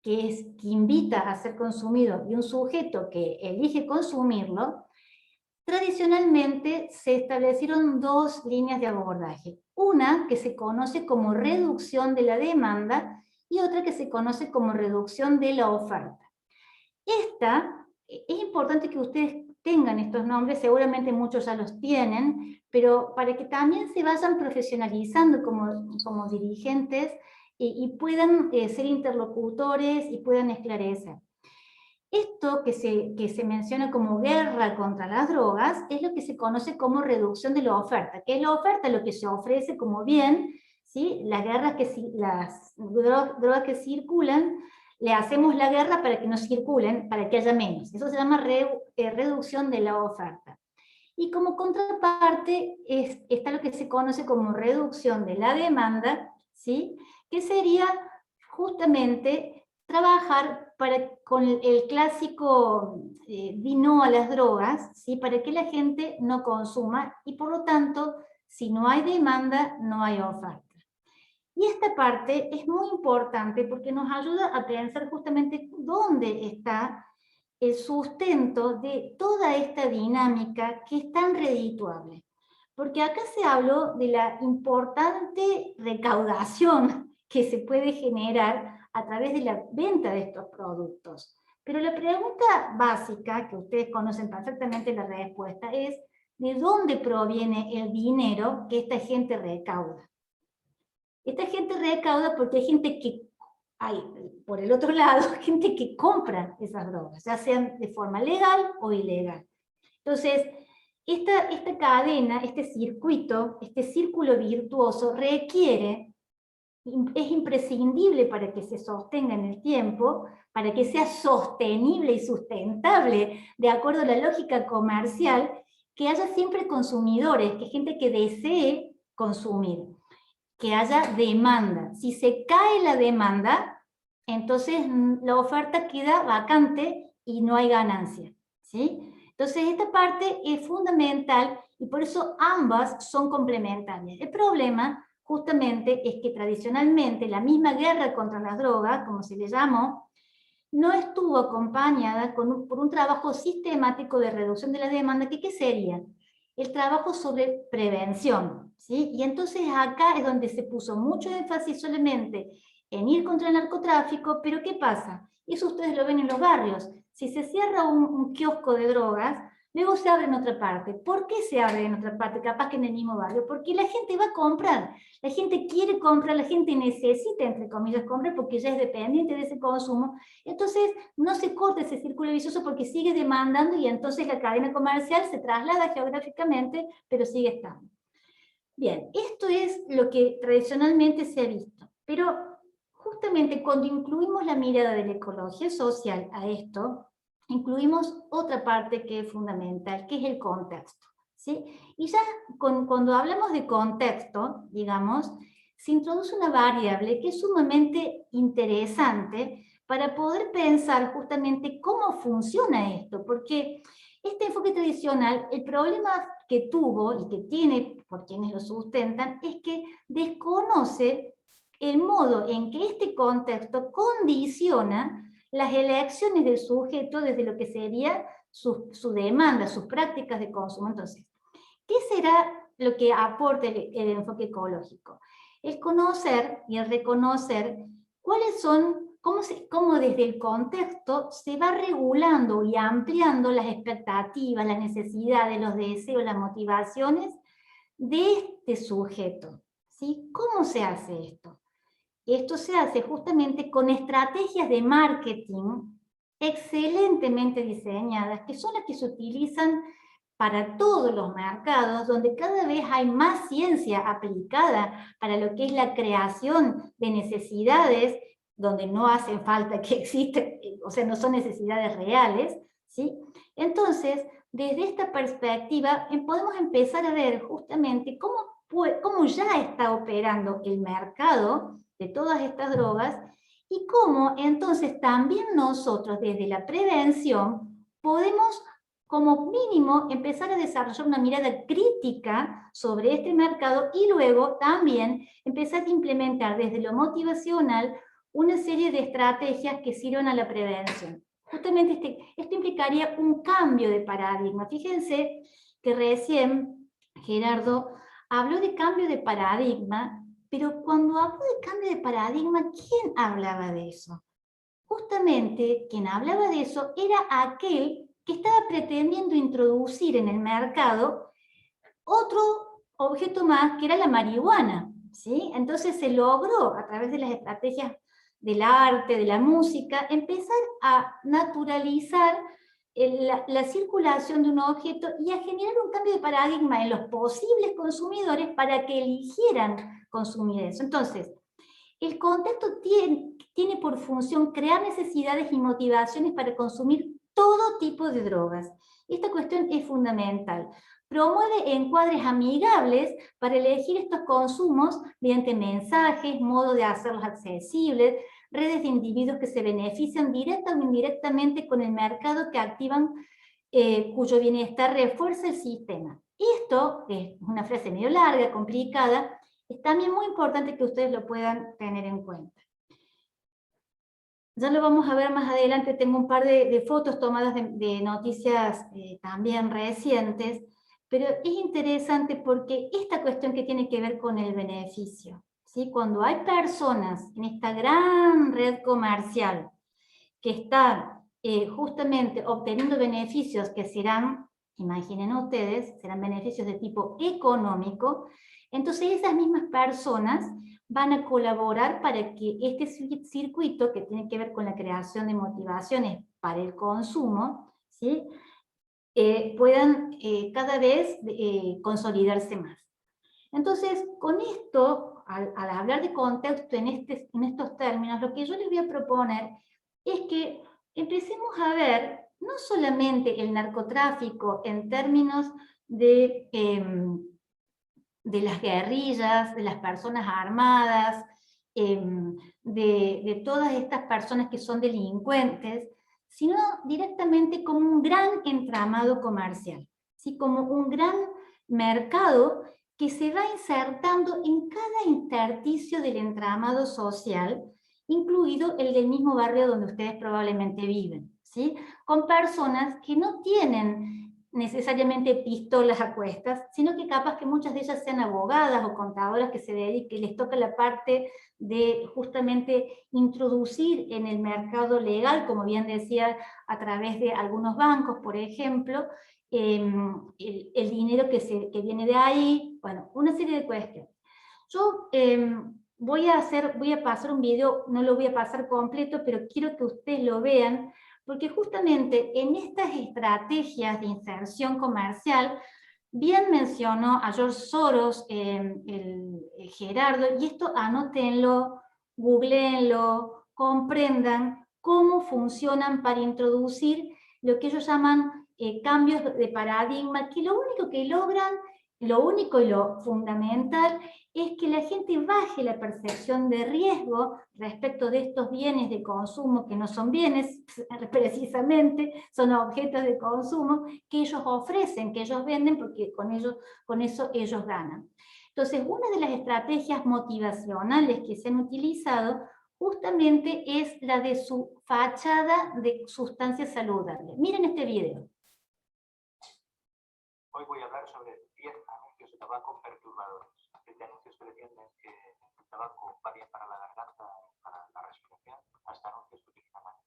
que invita a ser consumido y un sujeto que elige consumirlo, tradicionalmente se establecieron dos líneas de abordaje. Una que se conoce como reducción de la demanda y otra que se conoce como reducción de la oferta. Esta, es importante que ustedes tengan estos nombres, seguramente muchos ya los tienen, pero para que también se vayan profesionalizando como dirigentes y puedan ser interlocutores y puedan esclarecer. Esto que se menciona como guerra contra las drogas es lo que se conoce como reducción de la oferta. ¿Qué es la oferta? Lo que se ofrece como bien, ¿sí? Las drogas que circulan, le hacemos la guerra para que no circulen, para que haya menos. Eso se llama reducción de la oferta. Y como contraparte está lo que se conoce como reducción de la demanda, ¿sí? Que sería justamente trabajar con el clásico di no a las drogas, ¿sí? Para que la gente no consuma y por lo tanto, si no hay demanda, no hay oferta. Y esta parte es muy importante porque nos ayuda a pensar justamente dónde está el sustento de toda esta dinámica que es tan redituable. Porque acá se habló de la importante recaudación que se puede generar a través de la venta de estos productos. Pero la pregunta básica, que ustedes conocen perfectamente la respuesta, es ¿de dónde proviene el dinero que esta gente recauda? Esta gente recauda porque hay gente que hay, por el otro lado, gente que compra esas drogas, ya sean de forma legal o ilegal. Entonces, esta cadena, este circuito, este círculo virtuoso requiere, es imprescindible para que se sostenga en el tiempo, para que sea sostenible y sustentable, de acuerdo a la lógica comercial, que haya siempre consumidores, que gente que desee consumir, que haya demanda. Si se cae la demanda, entonces la oferta queda vacante y no hay ganancia, ¿sí? Entonces esta parte es fundamental y por eso ambas son complementarias. El problema justamente es que tradicionalmente la misma guerra contra las drogas, como se le llamó, no estuvo acompañada por un trabajo sistemático de reducción de la demanda, que ¿qué sería? El trabajo sobre prevención, ¿sí? Y entonces acá es donde se puso mucho énfasis solamente en ir contra el narcotráfico, pero ¿qué pasa? Eso ustedes lo ven en los barrios. Si se cierra un kiosco de drogas, luego se abre en otra parte. ¿Por qué se abre en otra parte? Capaz que en el mismo barrio. Porque la gente va a comprar. La gente quiere comprar, la gente necesita, entre comillas, comprar porque ya es dependiente de ese consumo. Entonces no se corta ese círculo vicioso porque sigue demandando y entonces la cadena comercial se traslada geográficamente, pero sigue estando. Bien, esto es lo que tradicionalmente se ha visto. Pero justamente cuando incluimos la mirada de la ecología social a esto, incluimos otra parte que es fundamental, que es el contexto, ¿sí? Y ya cuando hablamos de contexto, digamos, se introduce una variable que es sumamente interesante para poder pensar justamente cómo funciona esto, porque este enfoque tradicional, el problema que tuvo y que tiene por quienes lo sustentan, es que desconoce el modo en que este contexto condiciona las elecciones del sujeto desde lo que sería su demanda, sus prácticas de consumo. Entonces, ¿qué será lo que aporta el enfoque ecológico? El conocer y el reconocer cuáles son, cómo desde el contexto se va regulando y ampliando las expectativas, las necesidades, los deseos, las motivaciones de este sujeto, ¿sí? ¿Cómo se hace esto? Esto se hace justamente con estrategias de marketing excelentemente diseñadas, que son las que se utilizan para todos los mercados, donde cada vez hay más ciencia aplicada para lo que es la creación de necesidades, donde no hacen falta que existen, o sea, no son necesidades reales, ¿sí? Entonces, desde esta perspectiva, podemos empezar a ver justamente cómo ya está operando el mercado de todas estas drogas y cómo entonces también nosotros desde la prevención podemos como mínimo empezar a desarrollar una mirada crítica sobre este mercado y luego también empezar a implementar desde lo motivacional una serie de estrategias que sirvan a la prevención. Justamente esto implicaría un cambio de paradigma. Fíjense que recién Gerardo habló de cambio de paradigma, pero cuando habló de cambio de paradigma, ¿quién hablaba de eso? Justamente quien hablaba de eso era aquel que estaba pretendiendo introducir en el mercado otro objeto más, que era la marihuana, ¿sí? Entonces se logró, a través de las estrategias del arte, de la música, empezar a naturalizar la circulación de un objeto y a generar un cambio de paradigma en los posibles consumidores para que eligieran consumir eso. Entonces, el contexto tiene por función crear necesidades y motivaciones para consumir todo tipo de drogas. Esta cuestión es fundamental. Promueve encuadres amigables para elegir estos consumos mediante mensajes, modo de hacerlos accesibles, redes de individuos que se benefician directa o indirectamente con el mercado que activan, cuyo bienestar refuerza el sistema. Esto, que es una frase medio larga, complicada, es también muy importante que ustedes lo puedan tener en cuenta. Ya lo vamos a ver más adelante, tengo un par de fotos tomadas de noticias también recientes, pero es interesante porque esta cuestión que tiene que ver con el beneficio, ¿sí? Cuando hay personas en esta gran red comercial que están justamente obteniendo beneficios que serán, imaginen ustedes, serán beneficios de tipo económico, entonces esas mismas personas van a colaborar para que este circuito, que tiene que ver con la creación de motivaciones para el consumo, ¿sí? Puedan cada vez consolidarse más. Entonces, con esto, al hablar de contexto en estos términos, lo que yo les voy a proponer es que empecemos a ver no solamente el narcotráfico en términos de las guerrillas, de las personas armadas, de todas estas personas que son delincuentes, sino directamente como un gran entramado comercial, ¿sí? Como un gran mercado que se va insertando en cada intersticio del entramado social, incluido el del mismo barrio donde ustedes probablemente viven, ¿sí? Con personas que no tienen necesariamente pistolas a cuestas, sino que capaz que muchas de ellas sean abogadas o contadoras que les toca la parte de justamente introducir en el mercado legal, como bien decía, a través de algunos bancos, por ejemplo, el dinero que viene de ahí, bueno, una serie de cuestiones. Yo voy a pasar un video, no lo voy a pasar completo, pero quiero que ustedes lo vean, porque justamente en estas estrategias de inserción comercial, bien mencionó a George Soros, el Gerardo, y esto anótenlo, googleenlo, comprendan cómo funcionan para introducir lo que ellos llaman cambios de paradigma, que lo único que logran, lo único y lo fundamental, es que la gente baje la percepción de riesgo respecto de estos bienes de consumo, que no son bienes precisamente, son objetos de consumo que ellos ofrecen, que ellos venden, porque con eso ellos ganan. Entonces, una de las estrategias motivacionales que se han utilizado justamente es la de su fachada de sustancias saludables. Miren este video. Hoy voy a hablar sobre 10 anuncios de tabaco perturbadores. 10 anuncios que defienden que el tabaco va bien para la garganta, para la respiración, hasta anuncios que utilizan más.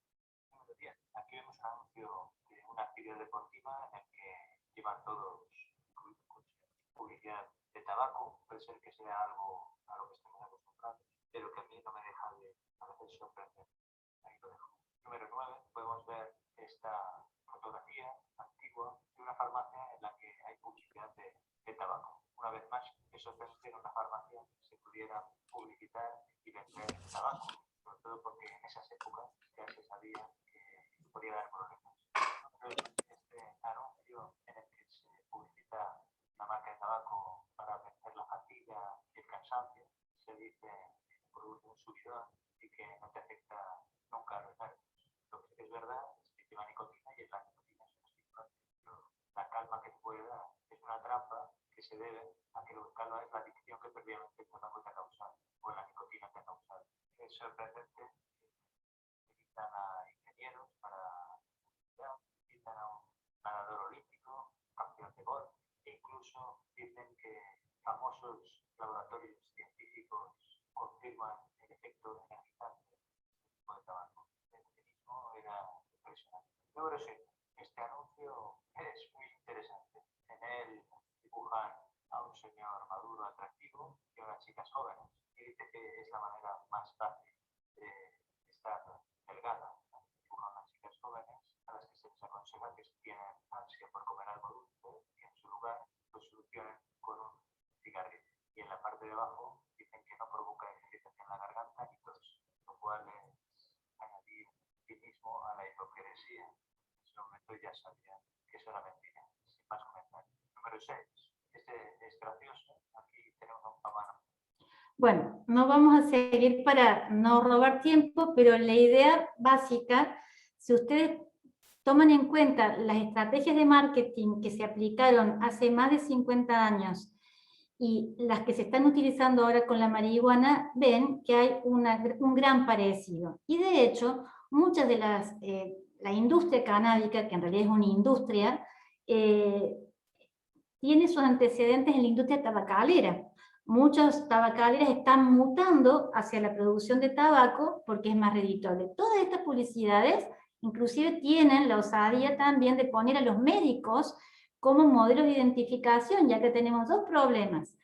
Número 10. Aquí vemos un anuncio de una actividad deportiva en el que llevan todos publicidad de tabaco. Puede ser que sea algo a lo que estemos acostumbrados, pero que a mí no me deja de a veces sorprender. Ahí lo dejo. número 9 podemos ver esta fotografía antigua de una farmacia en la que hay publicidad de tabaco. Una vez más, es sorprendente en una farmacia se pudiera publicitar y vender tabaco, sobre todo porque en esas épocas ya se sabía que podía dar problemas. Este anuncio en el que se publicita la marca de tabaco para vencer la fatiga y el cansancio, se dice que produce un subidón y que no te afecta nunca a los nervios. Lo que sí que es verdad es que lleva nicotina y la nicotina es un estimulante. La calma que pueda es una trampa que se debe a que lo que calma es la adicción que previamente el tabaco te ha causado o la nicotina te ha causado. Es sorprendente que invitan a ingenieros para invitan a un nadador olímpico, campeón de golf, e incluso dicen que famosos laboratorios científicos confirman el efecto energizante del tipo de tabaco. El cinismo era impresionante. Número 6. Este anuncio es muy interesante. En él dibujan a un señor maduro atractivo y a unas chicas jóvenes. Y dice que es la manera más fácil de estar delgada. Dibujan a unas chicas jóvenes a las que se les aconseja que si tienen ansia por comer algo dulce, que en su lugar lo solucionen con un cigarrillo. Y en la parte de abajo dicen que no provoca irritación en la garganta ni tos, lo cual es añadir cinismo a la hipocresía. En ese momento ya sabía que eso era mentira, sin más comentarios. Número 6. Este es gracioso. Aquí tenemos un pamano. Bueno, no vamos a seguir para no robar tiempo, pero la idea básica, si ustedes toman en cuenta las estrategias de marketing que se aplicaron hace más de 50 años y las que se están utilizando ahora con la marihuana, ven que hay un gran parecido. Y de hecho, muchas de la industria canábica, que en realidad es una industria, tiene sus antecedentes en la industria tabacalera. Muchas tabacaleras están mutando hacia la producción de tabaco porque es más redituable. Todas estas publicidades inclusive tienen la osadía también de poner a los médicos como modelos de identificación, ya que tenemos dos problemas.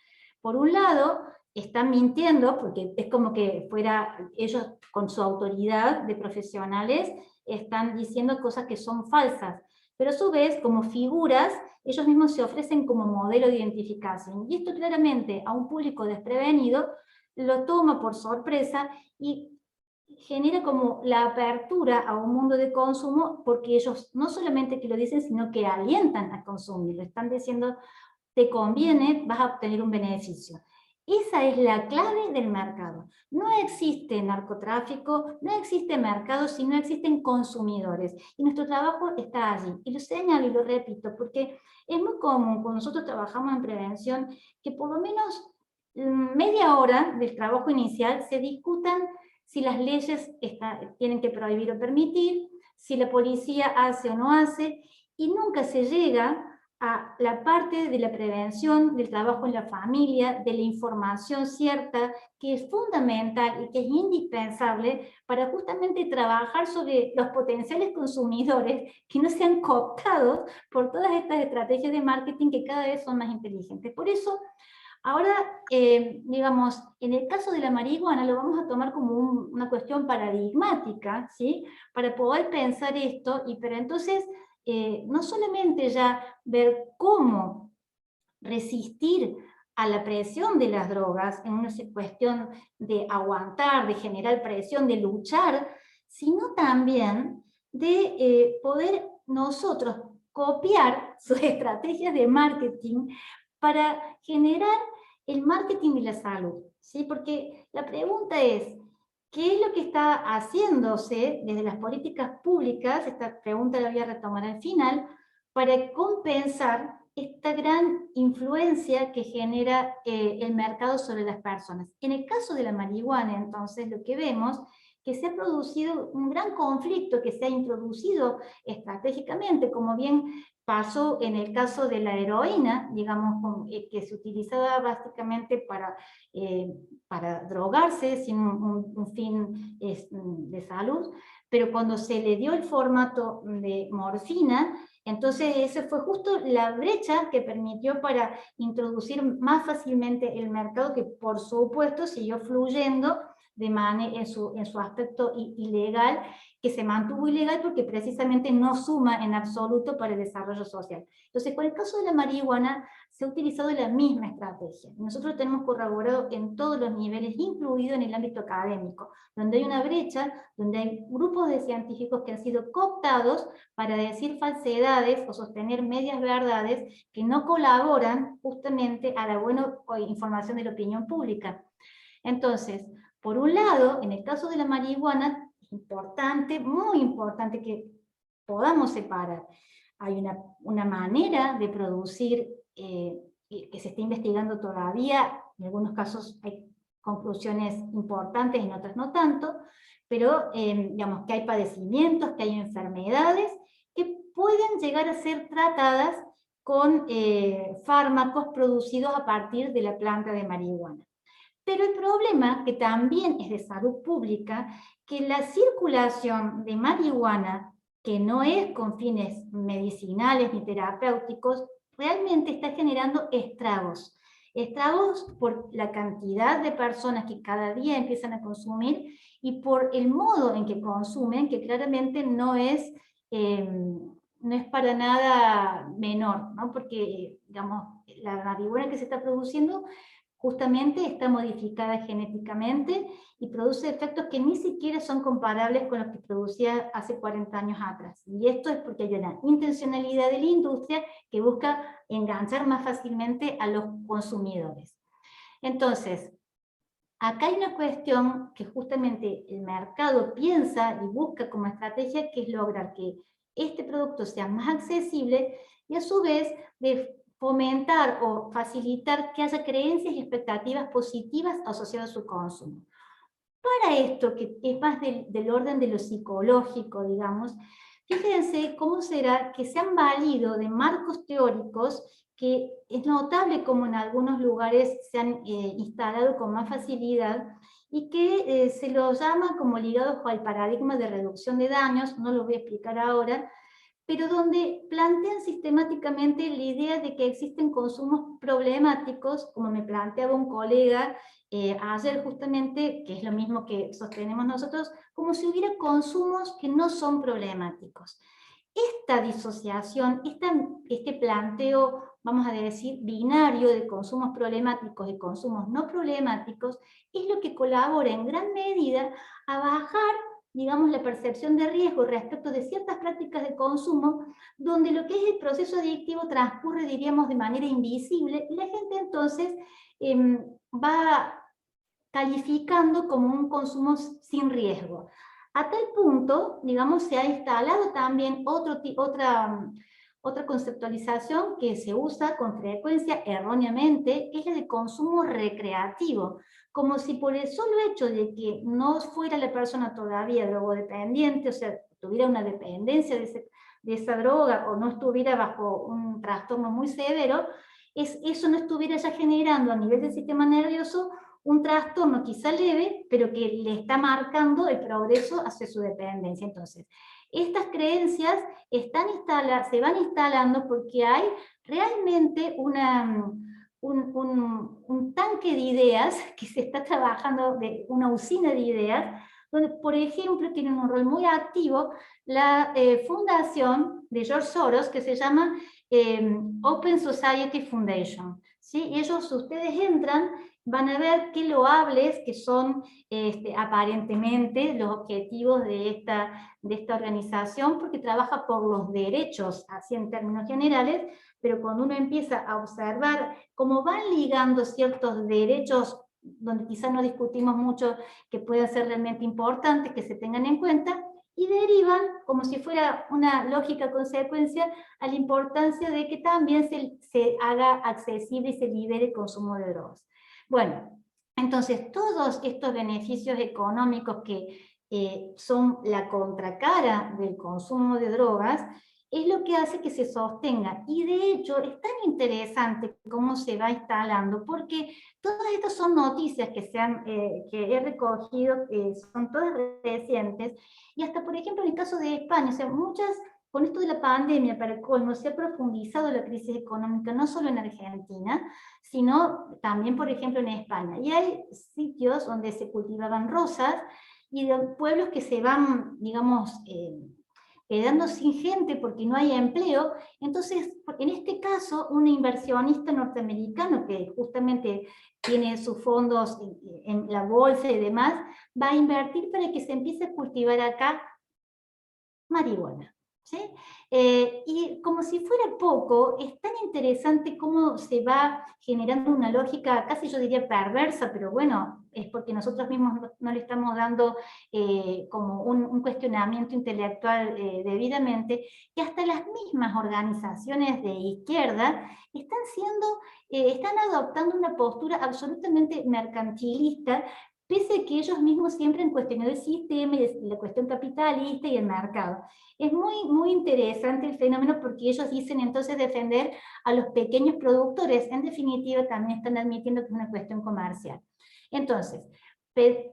Por un lado, están mintiendo, porque es como que fuera ellos con su autoridad de profesionales, están diciendo cosas que son falsas, pero a su vez, como figuras, ellos mismos se ofrecen como modelo de identificación. Y esto claramente a un público desprevenido lo toma por sorpresa y genera como la apertura a un mundo de consumo, porque ellos no solamente que lo dicen, sino que alientan a consumir. Le están diciendo, te conviene, vas a obtener un beneficio. Esa es la clave del mercado. No existe narcotráfico, no existe mercado si no existen consumidores. Y nuestro trabajo está allí. Y lo señalo y lo repito, porque es muy común cuando nosotros trabajamos en prevención que por lo menos media hora del trabajo inicial se discutan si las leyes tienen que prohibir o permitir, si la policía hace o no hace, y nunca se llega a la parte de la prevención, del trabajo en la familia, de la información cierta, que es fundamental y que es indispensable para justamente trabajar sobre los potenciales consumidores que no sean cooptados por todas estas estrategias de marketing que cada vez son más inteligentes. Por eso, ahora, digamos, en el caso de la marihuana lo vamos a tomar como una cuestión paradigmática, ¿sí? Para poder pensar esto, pero entonces no solamente ya ver cómo resistir a la presión de las drogas, en una cuestión de aguantar, de generar presión, de luchar, sino también de poder nosotros copiar sus estrategias de marketing para generar el marketing de la salud, ¿sí? Porque la pregunta es, ¿qué es lo que está haciéndose desde las políticas públicas? Esta pregunta la voy a retomar al final, para compensar esta gran influencia que genera el mercado sobre las personas. En el caso de la marihuana, entonces, lo que vemos que se ha producido un gran conflicto que se ha introducido estratégicamente, como bien pasó en el caso de la heroína, digamos, que se utilizaba básicamente para drogarse sin un fin de salud, pero cuando se le dio el formato de morfina, entonces esa fue justo la brecha que permitió para introducir más fácilmente el mercado, que por supuesto siguió fluyendo en su aspecto ilegal, que se mantuvo ilegal porque precisamente no suma en absoluto para el desarrollo social. Entonces, con el caso de la marihuana, se ha utilizado la misma estrategia. Nosotros tenemos corroborado en todos los niveles, incluido en el ámbito académico, donde hay una brecha, donde hay grupos de científicos que han sido cooptados para decir falsedades o sostener medias verdades que no colaboran justamente a la buena información de la opinión pública. Entonces, por un lado, en el caso de la marihuana, es importante, muy importante que podamos separar. Hay una manera de producir que se está investigando todavía, en algunos casos hay conclusiones importantes, en otras no tanto, pero digamos que hay padecimientos, que hay enfermedades que pueden llegar a ser tratadas con fármacos producidos a partir de la planta de marihuana. Pero el problema, que también es de salud pública, que la circulación de marihuana, que no es con fines medicinales ni terapéuticos, realmente está generando estragos. Estragos por la cantidad de personas que cada día empiezan a consumir y por el modo en que consumen, que claramente no es para nada menor, ¿no? Porque, digamos, la marihuana que se está produciendo justamente está modificada genéticamente y produce efectos que ni siquiera son comparables con los que producía hace 40 años atrás. Y esto es porque hay una intencionalidad de la industria que busca enganchar más fácilmente a los consumidores. Entonces, acá hay una cuestión que justamente el mercado piensa y busca como estrategia, que es lograr que este producto sea más accesible y a su vez de fomentar o facilitar que haya creencias y expectativas positivas asociadas a su consumo. Para esto, que es más del orden de lo psicológico, digamos, fíjense cómo será que se han valido de marcos teóricos que es notable como en algunos lugares se han instalado con más facilidad y que se los llama como ligados al paradigma de reducción de daños, no lo voy a explicar ahora, pero donde plantean sistemáticamente la idea de que existen consumos problemáticos, como me planteaba un colega ayer justamente, que es lo mismo que sostenemos nosotros, como si hubiera consumos que no son problemáticos. Esta disociación, este planteo, vamos a decir, binario de consumos problemáticos y consumos no problemáticos, es lo que colabora en gran medida a bajar, digamos, la percepción de riesgo respecto de ciertas prácticas de consumo, donde lo que es el proceso adictivo transcurre, diríamos, de manera invisible, y la gente entonces va calificando como un consumo sin riesgo. A tal punto, digamos, se ha instalado también otra conceptualización que se usa con frecuencia erróneamente, que es la de consumo recreativo, como si por el solo hecho de que no fuera la persona todavía drogodependiente, o sea, tuviera una dependencia de esa droga o no estuviera bajo un trastorno muy severo, eso no estuviera ya generando a nivel del sistema nervioso un trastorno quizá leve, pero que le está marcando el progreso hacia su dependencia. Entonces, estas creencias se van instalando porque hay realmente un tanque de ideas que se está trabajando, de una usina de ideas, donde, por ejemplo, tienen un rol muy activo la fundación de George Soros, que se llama Open Society Foundation. ¿Sí? Ellos, ustedes entran, van a ver qué loables que son aparentemente los objetivos de esta organización, porque trabaja por los derechos, así en términos generales, pero cuando uno empieza a observar cómo van ligando ciertos derechos, donde quizás no discutimos mucho, que pueden ser realmente importantes, que se tengan en cuenta, y derivan, como si fuera una lógica consecuencia, a la importancia de que también se haga accesible y se libere el consumo de drogas. Bueno, entonces todos estos beneficios económicos que son la contracara del consumo de drogas, es lo que hace que se sostenga. Y de hecho es tan interesante cómo se va instalando, porque todas estas son noticias que he recogido, son todas recientes, y hasta por ejemplo en el caso de España, o sea, muchas con esto de la pandemia, para el colmo, se ha profundizado la crisis económica, no solo en Argentina, sino también, por ejemplo, en España. Y hay sitios donde se cultivaban rosas, y de pueblos que se van, digamos, quedando sin gente porque no hay empleo. Entonces, en este caso, un inversionista norteamericano que justamente tiene sus fondos en la bolsa y demás, va a invertir para que se empiece a cultivar acá marihuana. ¿Sí? Y como si fuera poco, es tan interesante cómo se va generando una lógica, casi yo diría perversa, pero bueno, es porque nosotros mismos no le estamos dando como un cuestionamiento intelectual debidamente, que hasta las mismas organizaciones de izquierda están adoptando una postura absolutamente mercantilista, pese a que ellos mismos siempre han cuestionado el sistema y la cuestión capitalista y el mercado. Es muy interesante el fenómeno porque ellos dicen entonces defender a los pequeños productores. En definitiva, también están admitiendo que es una cuestión comercial. Entonces,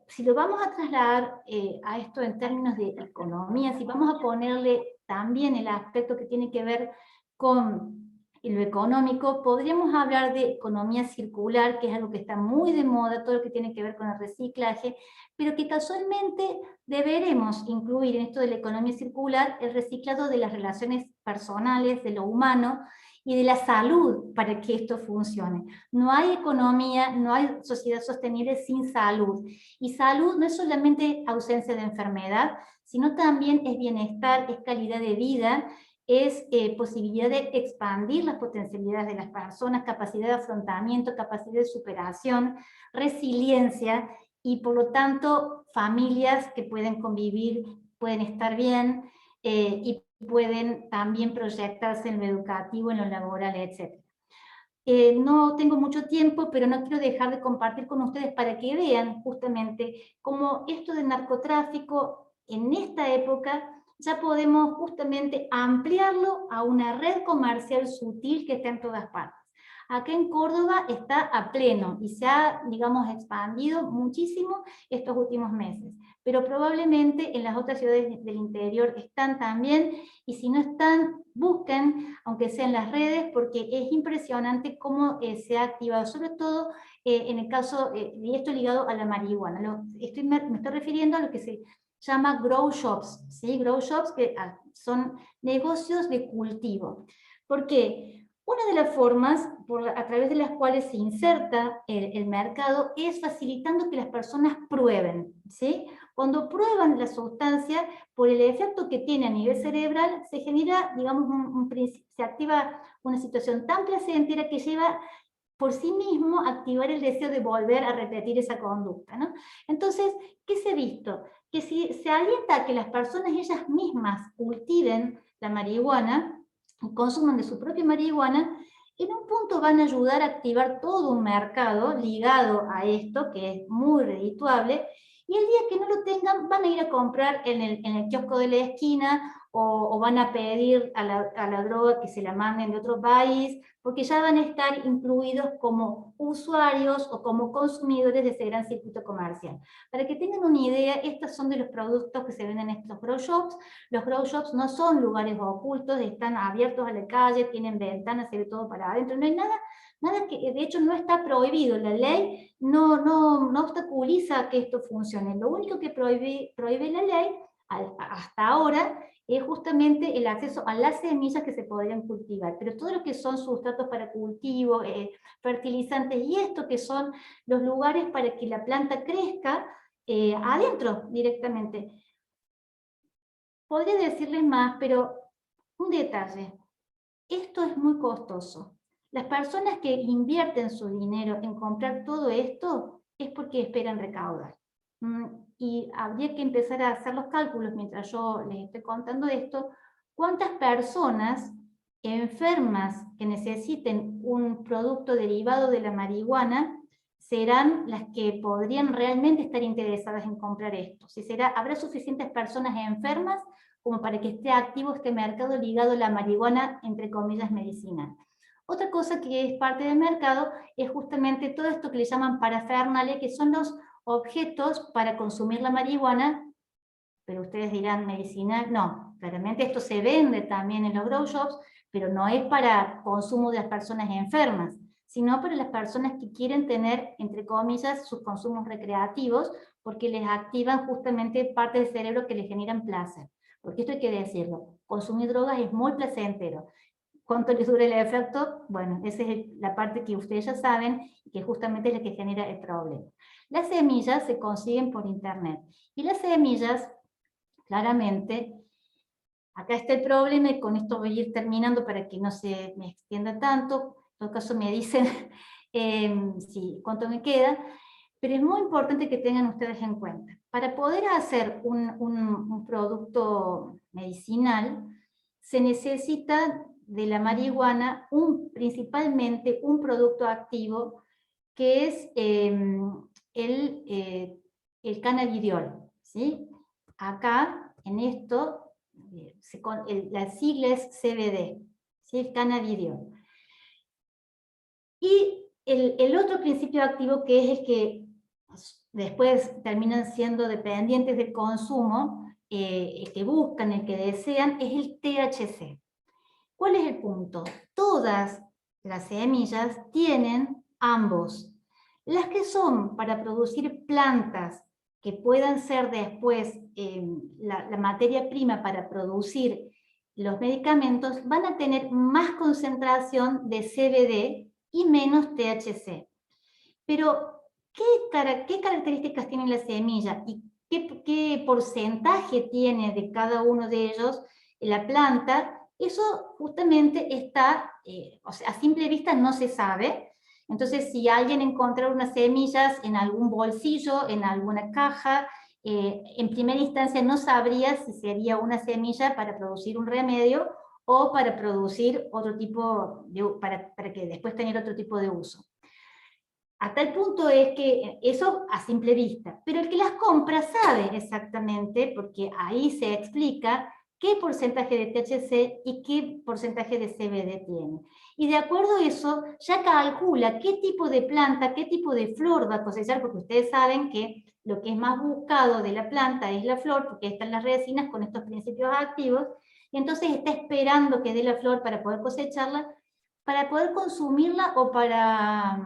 si lo vamos a trasladar a esto en términos de economía, si vamos a ponerle también el aspecto que tiene que ver con lo económico, podríamos hablar de economía circular, que es algo que está muy de moda, todo lo que tiene que ver con el reciclaje, pero que casualmente deberemos incluir en esto de la economía circular el reciclado de las relaciones personales, de lo humano y de la salud para que esto funcione. No hay economía, no hay sociedad sostenible sin salud. Y salud no es solamente ausencia de enfermedad, sino también es bienestar, es calidad de vida, es posibilidad de expandir las potencialidades de las personas, capacidad de afrontamiento, capacidad de superación, resiliencia, y por lo tanto familias que pueden convivir, pueden estar bien y pueden también proyectarse en lo educativo, en lo laboral, etc. No tengo mucho tiempo, pero no quiero dejar de compartir con ustedes para que vean justamente cómo esto del narcotráfico en esta época ya podemos justamente ampliarlo a una red comercial sutil que está en todas partes. Acá en Córdoba está a pleno y se ha, digamos, expandido muchísimo estos últimos meses, pero probablemente en las otras ciudades del interior están también, y si no están, busquen, aunque sea en las redes, porque es impresionante cómo se ha activado, sobre todo en el caso, y esto ligado a la marihuana. Me estoy refiriendo a lo que se llama grow shops, ¿sí? Grow shops que son negocios de cultivo. ¿Por qué? Una de las formas a través de las cuales se inserta el mercado es facilitando que las personas prueben, ¿sí? Cuando prueban la sustancia, por el efecto que tiene a nivel cerebral, se genera, digamos, se activa una situación tan placentera que lleva por sí mismo a activar el deseo de volver a repetir esa conducta, ¿no? Entonces, ¿qué se ha visto? Que si se alienta a que las personas ellas mismas cultiven la marihuana, consuman de su propia marihuana, en un punto van a ayudar a activar todo un mercado ligado a esto, que es muy redituable, y el día que no lo tengan, van a ir a comprar en el kiosco de la esquina, o van a pedir a la droga que se la manden de otro país, porque ya van a estar incluidos como usuarios o como consumidores de ese gran circuito comercial. Para que tengan una idea, estos son de los productos que se venden en estos grow shops. Los grow shops no son lugares ocultos, están abiertos a la calle, tienen ventanas, se ve todo para adentro, no hay nada que, de hecho no está prohibido, la ley no obstaculiza que esto funcione. Lo único que prohíbe la ley hasta ahora es justamente el acceso a las semillas que se podrían cultivar, pero todo lo que son sustratos para cultivo, fertilizantes y esto que son los lugares para que la planta crezca adentro directamente. Podría decirles más, pero un detalle, esto es muy costoso. Las personas que invierten su dinero en comprar todo esto es porque esperan recaudar. Y habría que empezar a hacer los cálculos mientras yo les estoy contando esto, cuántas personas enfermas que necesiten un producto derivado de la marihuana serán las que podrían realmente estar interesadas en comprar esto. Si habrá suficientes personas enfermas como para que esté activo este mercado ligado a la marihuana, entre comillas, medicinal. Otra cosa que es parte del mercado es justamente todo esto que le llaman parafernalia, que son los objetos para consumir la marihuana, pero ustedes dirán medicinal, no, claramente esto se vende también en los grow shops, pero no es para consumo de las personas enfermas, sino para las personas que quieren tener, entre comillas, sus consumos recreativos, porque les activan justamente partes del cerebro que les generan placer. Porque esto hay que decirlo, consumir drogas es muy placentero. ¿Cuánto les dura el efecto? Bueno, esa es la parte que ustedes ya saben, y que justamente es la que genera el problema. Las semillas se consiguen por internet, y las semillas, claramente, acá está el problema, y con esto voy a ir terminando para que no se me extienda tanto, en todo caso me dicen cuánto me queda, pero es muy importante que tengan ustedes en cuenta. Para poder hacer un producto medicinal, se necesita de la marihuana principalmente un producto activo que es el cannabidiol, ¿sí? Acá, en esto, la sigla es CBD, ¿sí? El cannabidiol. Y el otro principio activo, que es el que después terminan siendo dependientes del consumo, el que buscan, el que desean, es el THC. ¿Cuál es el punto? Todas las semillas tienen ambos. Las que son para producir plantas que puedan ser después la materia prima para producir los medicamentos, van a tener más concentración de CBD y menos THC. Pero, ¿qué características tiene la semilla y qué porcentaje tiene de cada uno de ellos la planta? Eso justamente está, o sea, a simple vista no se sabe. Entonces, si alguien encontrara unas semillas en algún bolsillo, en alguna caja, en primera instancia no sabría si sería una semilla para producir un remedio o para producir otro tipo de, para que después tener otro tipo de uso. A tal punto es que eso a simple vista, pero el que las compra sabe exactamente, porque ahí se explica qué porcentaje de THC y qué porcentaje de CBD tiene. Y de acuerdo a eso, ya calcula qué tipo de planta, qué tipo de flor va a cosechar, porque ustedes saben que lo que es más buscado de la planta es la flor, porque están las resinas con estos principios activos, y entonces está esperando que dé la flor para poder cosecharla, para poder consumirla o para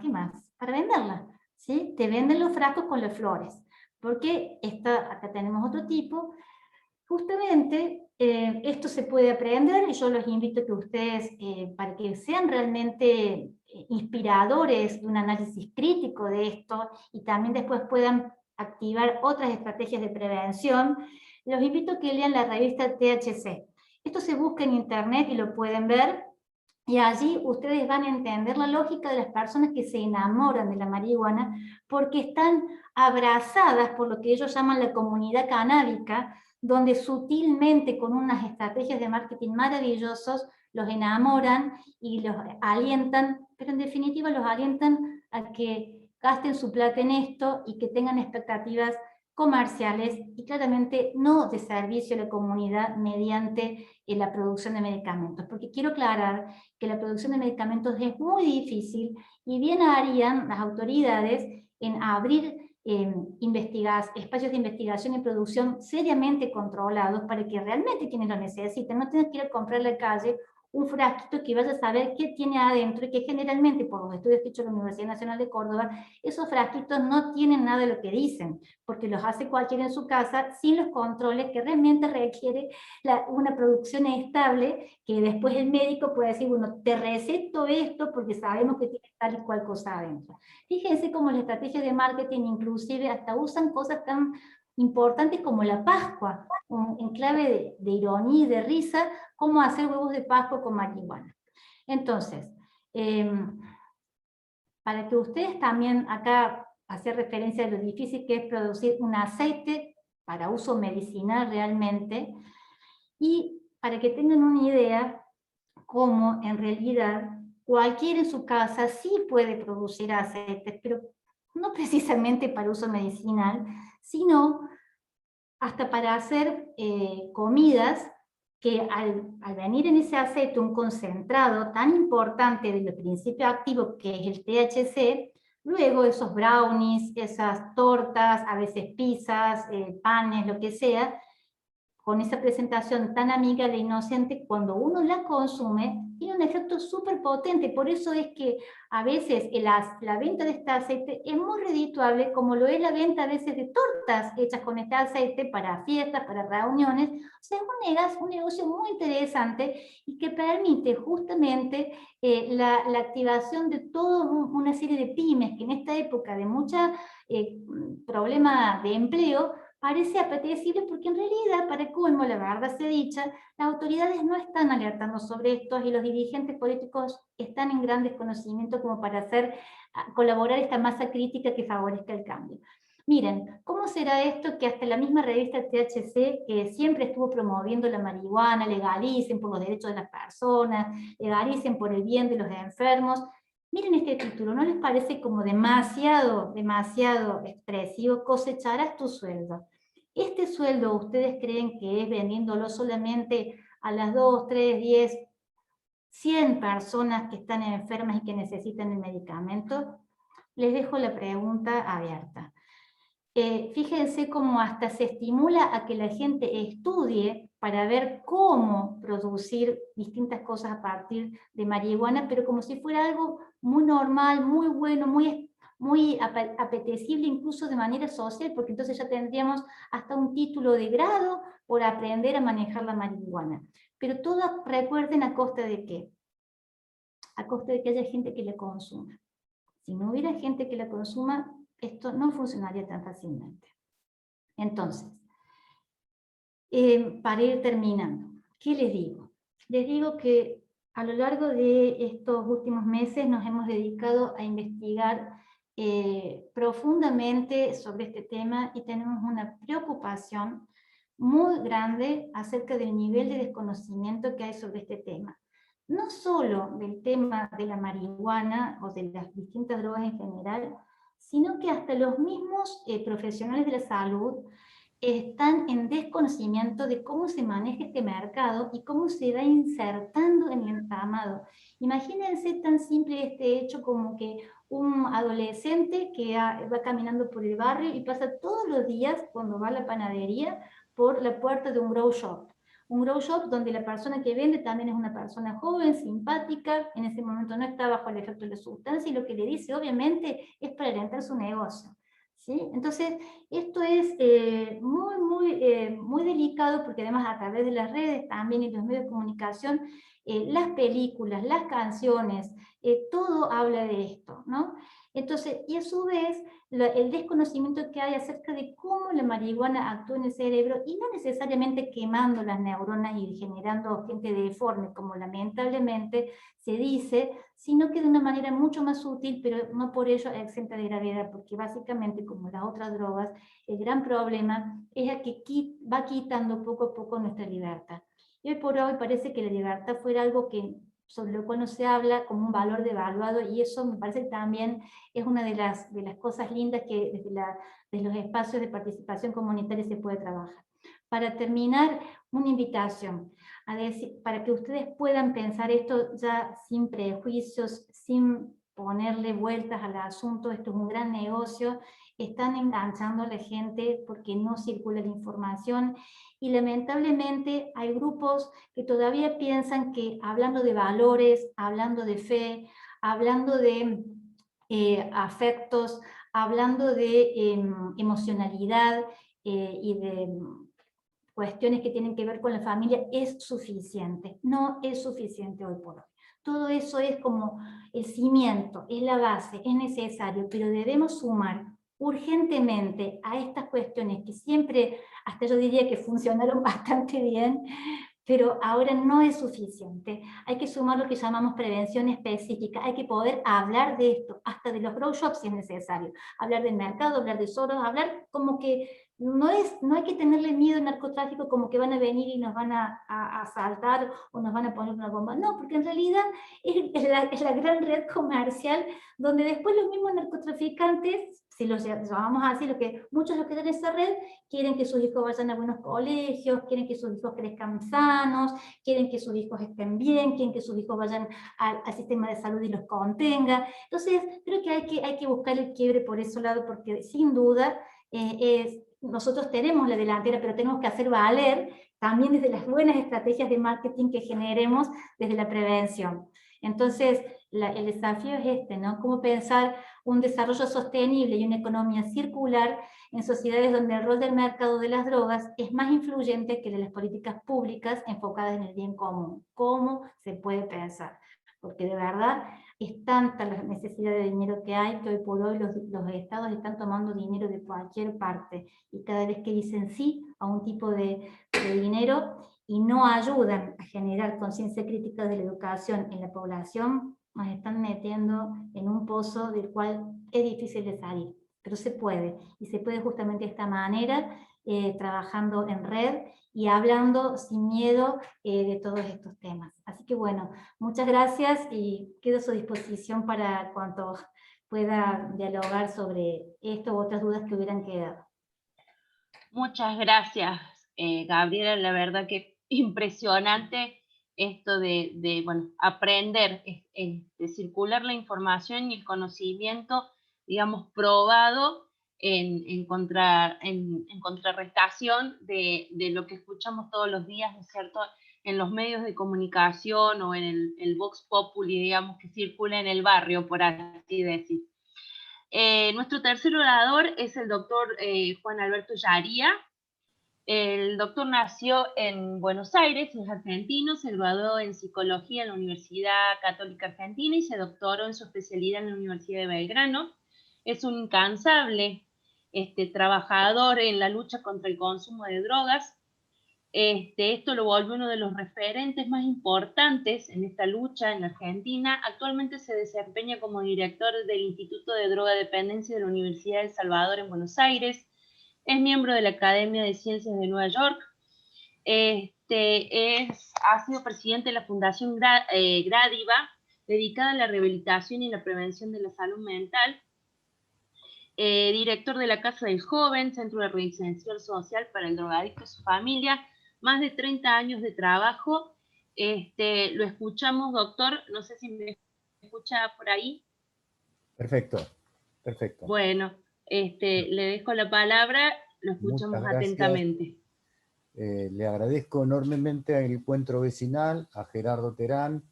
¿qué más? Para venderla, ¿sí? Te venden los frascos con las flores, porque acá tenemos otro tipo. Justamente esto se puede aprender, y yo los invito a que ustedes, para que sean realmente inspiradores de un análisis crítico de esto, y también después puedan activar otras estrategias de prevención, los invito a que lean la revista THC. Esto se busca en internet y lo pueden ver, y allí ustedes van a entender la lógica de las personas que se enamoran de la marihuana, porque están abrazadas por lo que ellos llaman la comunidad canábica, donde sutilmente, con unas estrategias de marketing maravillosos, los enamoran y los alientan, pero en definitiva los alientan a que gasten su plata en esto y que tengan expectativas comerciales y claramente no de servicio a la comunidad mediante la producción de medicamentos. Porque quiero aclarar que la producción de medicamentos es muy difícil, y bien harían las autoridades en abrir espacios de investigación y producción seriamente controlados para que realmente quienes lo necesiten no tengan que ir a comprar a la calle un frasquito que vaya a saber qué tiene adentro, y que generalmente, por los estudios que ha hecho la Universidad Nacional de Córdoba, esos frasquitos no tienen nada de lo que dicen, porque los hace cualquiera en su casa sin los controles que realmente requiere una producción estable, que después el médico puede decir, bueno, te receto esto porque sabemos que tiene tal y cual cosa adentro. Fíjense cómo las estrategias de marketing inclusive hasta usan cosas tan importantes como la Pascua, en clave de ironía y de risa, cómo hacer huevos de Pascua con marihuana. Entonces, para que ustedes también acá hacer referencia a lo difícil que es producir un aceite para uso medicinal realmente, y para que tengan una idea cómo en realidad cualquiera en su casa sí puede producir aceites, pero no precisamente para uso medicinal, sino hasta para hacer comidas que al venir en ese aceite un concentrado tan importante del principio activo que es el THC, luego esos brownies, esas tortas, a veces pizzas, panes, lo que sea, con esa presentación tan amigable e inocente, cuando uno la consume, tiene un efecto súper potente. Por eso es que a veces la venta de este aceite es muy redituable, como lo es la venta a veces de tortas hechas con este aceite para fiestas, para reuniones. O sea, es un negocio muy interesante y que permite justamente la activación de toda una serie de pymes que en esta época de mucha problema de empleo parece apetecible, porque en realidad, para colmo, la verdad sea dicha, las autoridades no están alertando sobre esto y los dirigentes políticos están en gran desconocimiento como para colaborar esta masa crítica que favorezca el cambio. Miren, ¿cómo será esto que hasta la misma revista THC, que siempre estuvo promoviendo la marihuana, legalicen por los derechos de las personas, legalicen por el bien de los enfermos? Miren este título, ¿no les parece como demasiado expresivo? Cosecharás tu sueldo. ¿Este sueldo ustedes creen que es vendiéndolo solamente a las 2, 3, 10, 100 personas que están enfermas y que necesitan el medicamento? Les dejo la pregunta abierta. Fíjense cómo hasta se estimula a que la gente estudie para ver cómo producir distintas cosas a partir de marihuana, pero como si fuera algo muy normal, muy bueno, muy apetecible incluso de manera social, porque entonces ya tendríamos hasta un título de grado por aprender a manejar la marihuana. Pero todo, recuerden, ¿a costa de qué? A costa de que haya gente que la consuma. Si no hubiera gente que la consuma, esto no funcionaría tan fácilmente. Entonces, para ir terminando, ¿qué les digo? Les digo que a lo largo de estos últimos meses nos hemos dedicado a investigar profundamente sobre este tema y tenemos una preocupación muy grande acerca del nivel de desconocimiento que hay sobre este tema. No solo del tema de la marihuana o de las distintas drogas en general, sino que hasta los mismos profesionales de la salud están en desconocimiento de cómo se maneja este mercado y cómo se va insertando en el entramado. Imagínense tan simple este hecho como que un adolescente que va caminando por el barrio y pasa todos los días, cuando va a la panadería, por la puerta de un grow shop. Un grow shop donde la persona que vende también es una persona joven, simpática, en ese momento no está bajo el efecto de la sustancia, y lo que le dice obviamente es para alentar su negocio. ¿Sí? Entonces, esto es muy delicado, porque además a través de las redes también y los medios de comunicación, las películas, las canciones, todo habla de esto, ¿no? Entonces, y a su vez, el desconocimiento que hay acerca de cómo la marihuana actúa en el cerebro, y no necesariamente quemando las neuronas y generando gente deforme, como lamentablemente se dice, sino que de una manera mucho más útil, pero no por ello exenta de gravedad, porque básicamente, como las otras drogas, el gran problema es a que va quitando poco a poco nuestra libertad. Y hoy por hoy parece que la libertad fuera algo sobre lo cual no se habla como un valor devaluado, y eso me parece que también es una de las cosas lindas que desde los espacios de participación comunitaria se puede trabajar. Para terminar, una invitación para que ustedes puedan pensar esto ya sin prejuicios, sin ponerle vueltas al asunto. Esto es un gran negocio, están enganchando a la gente porque no circula la información, y lamentablemente hay grupos que todavía piensan que hablando de valores, hablando de fe, hablando de afectos, hablando de emocionalidad y de cuestiones que tienen que ver con la familia, es suficiente. No es suficiente hoy por hoy. Todo eso es como el cimiento, es la base, es necesario, pero debemos sumar urgentemente a estas cuestiones que siempre, hasta yo diría que funcionaron bastante bien, pero ahora no es suficiente. Hay que sumar lo que llamamos prevención específica, hay que poder hablar de esto, hasta de los grow shops si es necesario, hablar del mercado, hablar de soros, hablar como que no hay que tenerle miedo al narcotráfico como que van a venir y nos van a asaltar o nos van a poner una bomba. No, porque en realidad es la gran red comercial donde después los mismos narcotraficantes, si los llamamos así, muchos de los que están en esa red quieren que sus hijos vayan a buenos colegios, quieren que sus hijos crezcan sanos, quieren que sus hijos estén bien, quieren que sus hijos vayan al sistema de salud y los contenga. Entonces creo que hay que buscar el quiebre por ese lado, porque sin duda nosotros tenemos la delantera, pero tenemos que hacer valer también desde las buenas estrategias de marketing que generemos desde la prevención. Entonces, el desafío es este, ¿no? Cómo pensar un desarrollo sostenible y una economía circular en sociedades donde el rol del mercado de las drogas es más influyente que de las políticas públicas enfocadas en el bien común. ¿Cómo se puede pensar? Porque de verdad es tanta la necesidad de dinero que hay, que hoy por hoy los estados están tomando dinero de cualquier parte, y cada vez que dicen sí a un tipo de dinero y no ayudan a generar conciencia crítica de la educación en la población, nos están metiendo en un pozo del cual es difícil de salir, pero se puede, y se puede justamente de esta manera, trabajando en red y hablando sin miedo de todos estos temas. Así que bueno, muchas gracias y quedo a su disposición para cuanto pueda dialogar sobre esto u otras dudas que hubieran quedado. Muchas gracias, Gabriela. La verdad que impresionante esto de bueno, aprender, de circular la información y el conocimiento, digamos, probado en contrarrestación de lo que escuchamos todos los días, ¿no es cierto?, en los medios de comunicación o en el Vox Populi, digamos, que circula en el barrio, por así decir. Nuestro tercer orador es el doctor Juan Alberto Yaría. El doctor nació en Buenos Aires, es argentino, se graduó en psicología en la Universidad Católica Argentina y se doctoró en su especialidad en la Universidad de Belgrano. Es un incansable trabajador en la lucha contra el consumo de drogas. Esto lo vuelve uno de los referentes más importantes en esta lucha en Argentina. Actualmente se desempeña como director del Instituto de Drogadependencia de la Universidad de El Salvador en Buenos Aires. Es miembro de la Academia de Ciencias de Nueva York. Ha sido presidente de la Fundación Gradiva, dedicada a la rehabilitación y la prevención de la salud mental. Director de la Casa del Joven, Centro de Reinserción Social para el Drogadicto y su familia. Más de 30 años de trabajo. Lo escuchamos, doctor. No sé si me escucha por ahí. Perfecto, perfecto. Bueno, le dejo la palabra. Lo escuchamos atentamente. Le agradezco enormemente al encuentro vecinal, a Gerardo Terán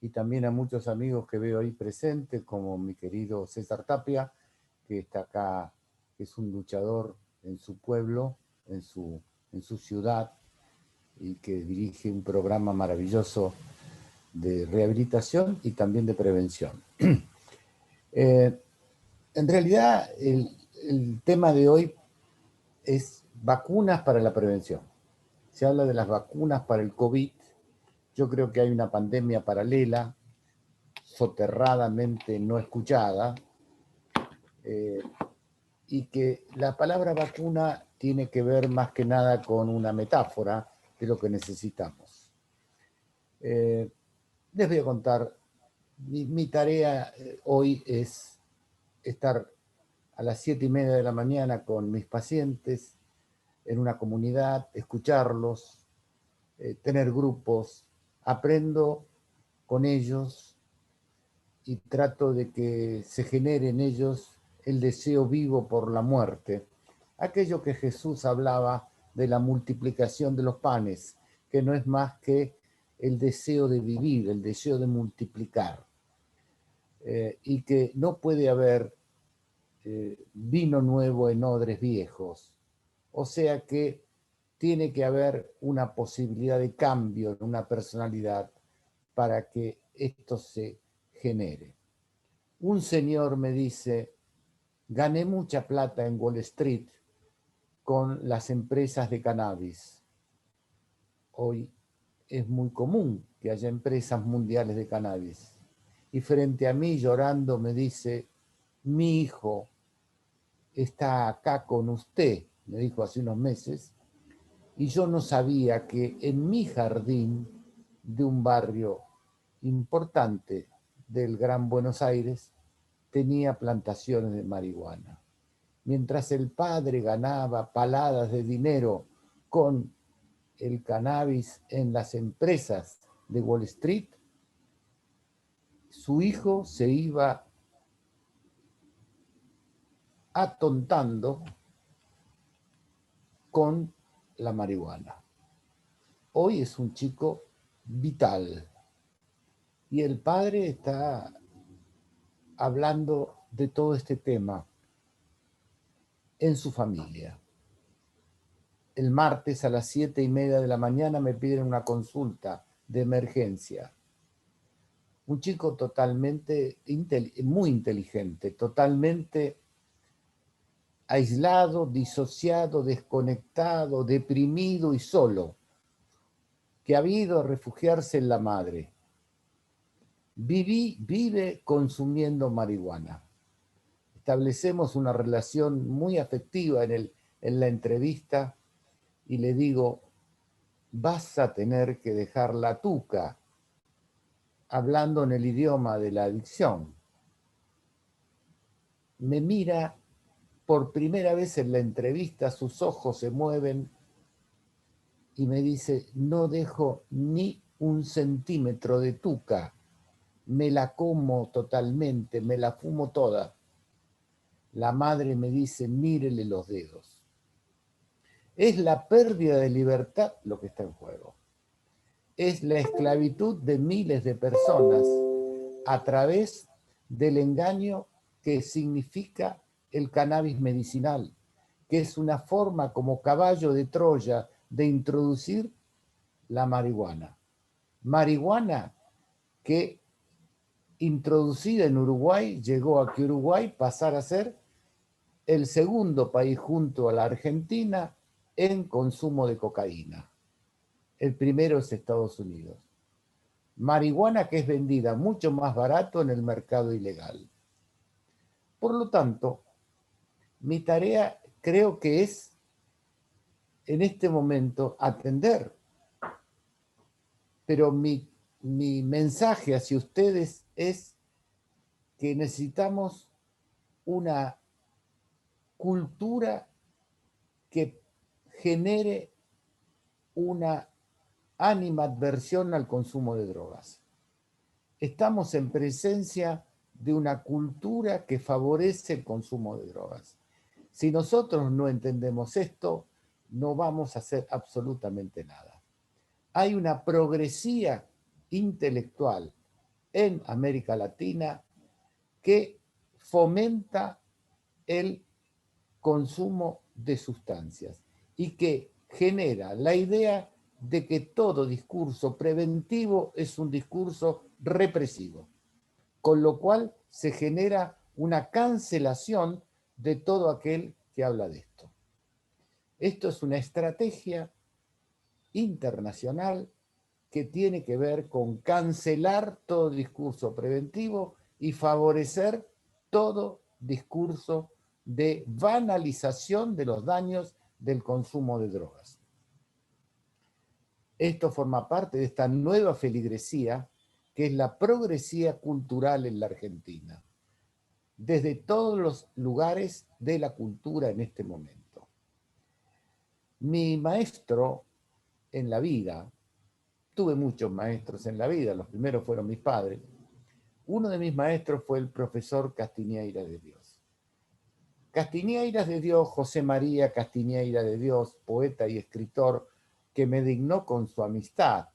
y también a muchos amigos que veo ahí presentes, como mi querido César Tapia, que está acá, que es un luchador en su pueblo, en su ciudad, y que dirige un programa maravilloso de rehabilitación y también de prevención. En realidad, el tema de hoy es vacunas para la prevención. Se habla de las vacunas para el COVID. Yo creo que hay una pandemia paralela, soterradamente no escuchada, y que la palabra vacuna tiene que ver más que nada con una metáfora de lo que necesitamos. Les voy a contar, mi tarea hoy es estar a las 7:30 de la mañana con mis pacientes en una comunidad, escucharlos, tener grupos, aprendo con ellos y trato de que se genere en ellos el deseo vivo por la muerte. Aquello que Jesús hablaba de la multiplicación de los panes, que no es más que el deseo de vivir, el deseo de multiplicar. Y que no puede haber vino nuevo en odres viejos. O sea que tiene que haber una posibilidad de cambio en una personalidad para que esto se genere. Un señor me dice, gané mucha plata en Wall Street con las empresas de cannabis. Hoy es muy común que haya empresas mundiales de cannabis. Y frente a mí, llorando, me dice, mi hijo está acá con usted, me dijo hace unos meses, y yo no sabía que en mi jardín de un barrio importante del Gran Buenos Aires tenía plantaciones de marihuana. Mientras el padre ganaba paladas de dinero con el cannabis en las empresas de Wall Street, su hijo se iba atontando con la marihuana. Hoy es un chico vital y el padre está hablando de todo este tema en su familia. El martes a las 7:30 de la mañana me piden una consulta de emergencia. Un chico totalmente, muy inteligente, totalmente aislado, disociado, desconectado, deprimido y solo, que ha ido a refugiarse en la madre. Vive consumiendo marihuana. Establecemos una relación muy afectiva en la entrevista y le digo, vas a tener que dejar la tuca, hablando en el idioma de la adicción. Me mira por primera vez en la entrevista, sus ojos se mueven y me dice, no dejo ni un centímetro de tuca, me la como totalmente, me la fumo toda. La madre me dice, mírele los dedos. Es la pérdida de libertad lo que está en juego. Es la esclavitud de miles de personas a través del engaño que significa el cannabis medicinal, que es una forma como caballo de Troya de introducir la marihuana. Marihuana que introducida en Uruguay llegó a que Uruguay pasara a ser el segundo país junto a la Argentina en consumo de cocaína. El primero es Estados Unidos. Marihuana que es vendida mucho más barato en el mercado ilegal. Por lo tanto, mi tarea creo que es en este momento atender, pero mi mensaje hacia ustedes es que necesitamos una cultura que genere una animadversión al consumo de drogas. Estamos en presencia de una cultura que favorece el consumo de drogas. Si nosotros no entendemos esto, no vamos a hacer absolutamente nada. Hay una progresía intelectual en América Latina que fomenta el consumo de sustancias y que genera la idea de que todo discurso preventivo es un discurso represivo, con lo cual se genera una cancelación de todo aquel que habla de esto. Esto es una estrategia internacional que tiene que ver con cancelar todo discurso preventivo y favorecer todo discurso de banalización de los daños del consumo de drogas. Esto forma parte de esta nueva feligresía que es la progresía cultural en la Argentina, desde todos los lugares de la cultura en este momento. Mi maestro en la vida, tuve muchos maestros en la vida, los primeros fueron mis padres. Uno de mis maestros fue el profesor Castiñeira de Dios. Castiñeira de Dios, José María Castiñeira de Dios, poeta y escritor, que me dignó con su amistad,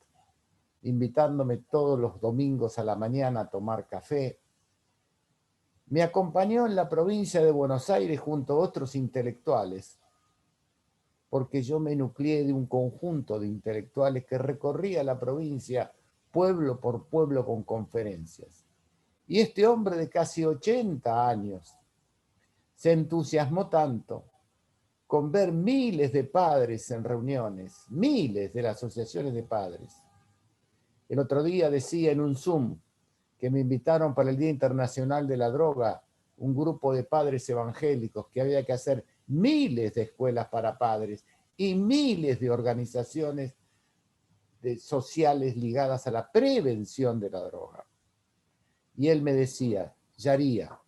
invitándome todos los domingos a la mañana a tomar café. Me acompañó en la provincia de Buenos Aires junto a otros intelectuales, porque yo me nucleé de un conjunto de intelectuales que recorría la provincia pueblo por pueblo con conferencias. Y este hombre de casi 80 años se entusiasmó tanto con ver miles de padres en reuniones, miles de las asociaciones de padres. El otro día decía en un Zoom que me invitaron para el Día Internacional de la Droga un grupo de padres evangélicos, que había que hacer miles de escuelas para padres y miles de organizaciones sociales ligadas a la prevención de la droga. Y él me decía, Yaría,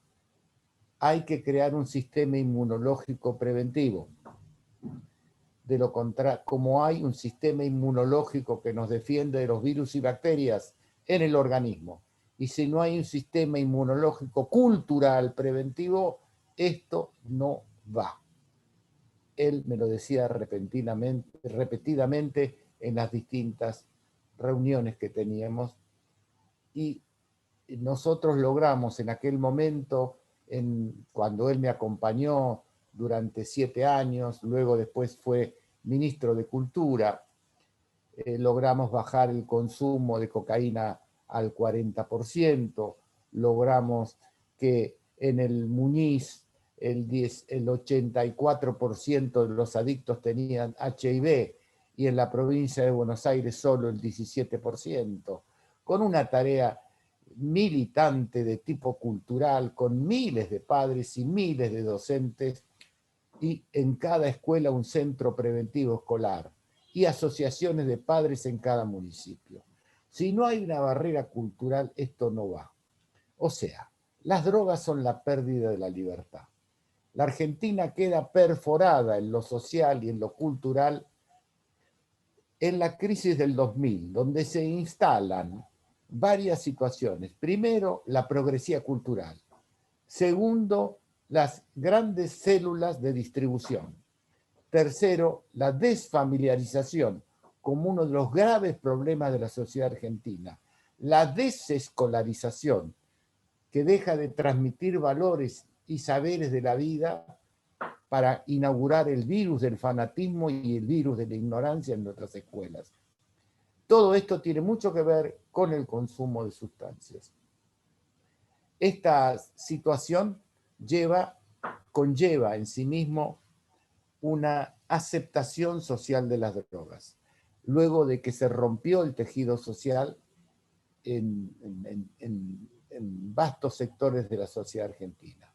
hay que crear un sistema inmunológico preventivo. De lo contrario, como hay un sistema inmunológico que nos defiende de los virus y bacterias en el organismo, y si no hay un sistema inmunológico cultural preventivo, esto no va. él me lo decía repetidamente en las distintas reuniones que teníamos, y nosotros logramos en aquel momento, cuando él me acompañó durante 7 años, luego después fue ministro de Cultura, logramos bajar el consumo de cocaína al 40%, logramos que en el Muñiz el 84% de los adictos tenían HIV y en la provincia de Buenos Aires solo el 17%, con una tarea militante de tipo cultural, con miles de padres y miles de docentes, y en cada escuela un centro preventivo escolar y asociaciones de padres en cada municipio. Si no hay una barrera cultural, esto no va. O sea, las drogas son la pérdida de la libertad. La Argentina queda perforada en lo social y en lo cultural en la crisis del 2000, donde se instalan varias situaciones. Primero, la progresía cultural. Segundo, las grandes células de distribución. Tercero, la desfamiliarización como uno de los graves problemas de la sociedad argentina. La desescolarización, que deja de transmitir valores y saberes de la vida para inaugurar el virus del fanatismo y el virus de la ignorancia en nuestras escuelas. Todo esto tiene mucho que ver con el consumo de sustancias. Esta situación conlleva en sí mismo una aceptación social de las drogas, luego de que se rompió el tejido social en vastos sectores de la sociedad argentina.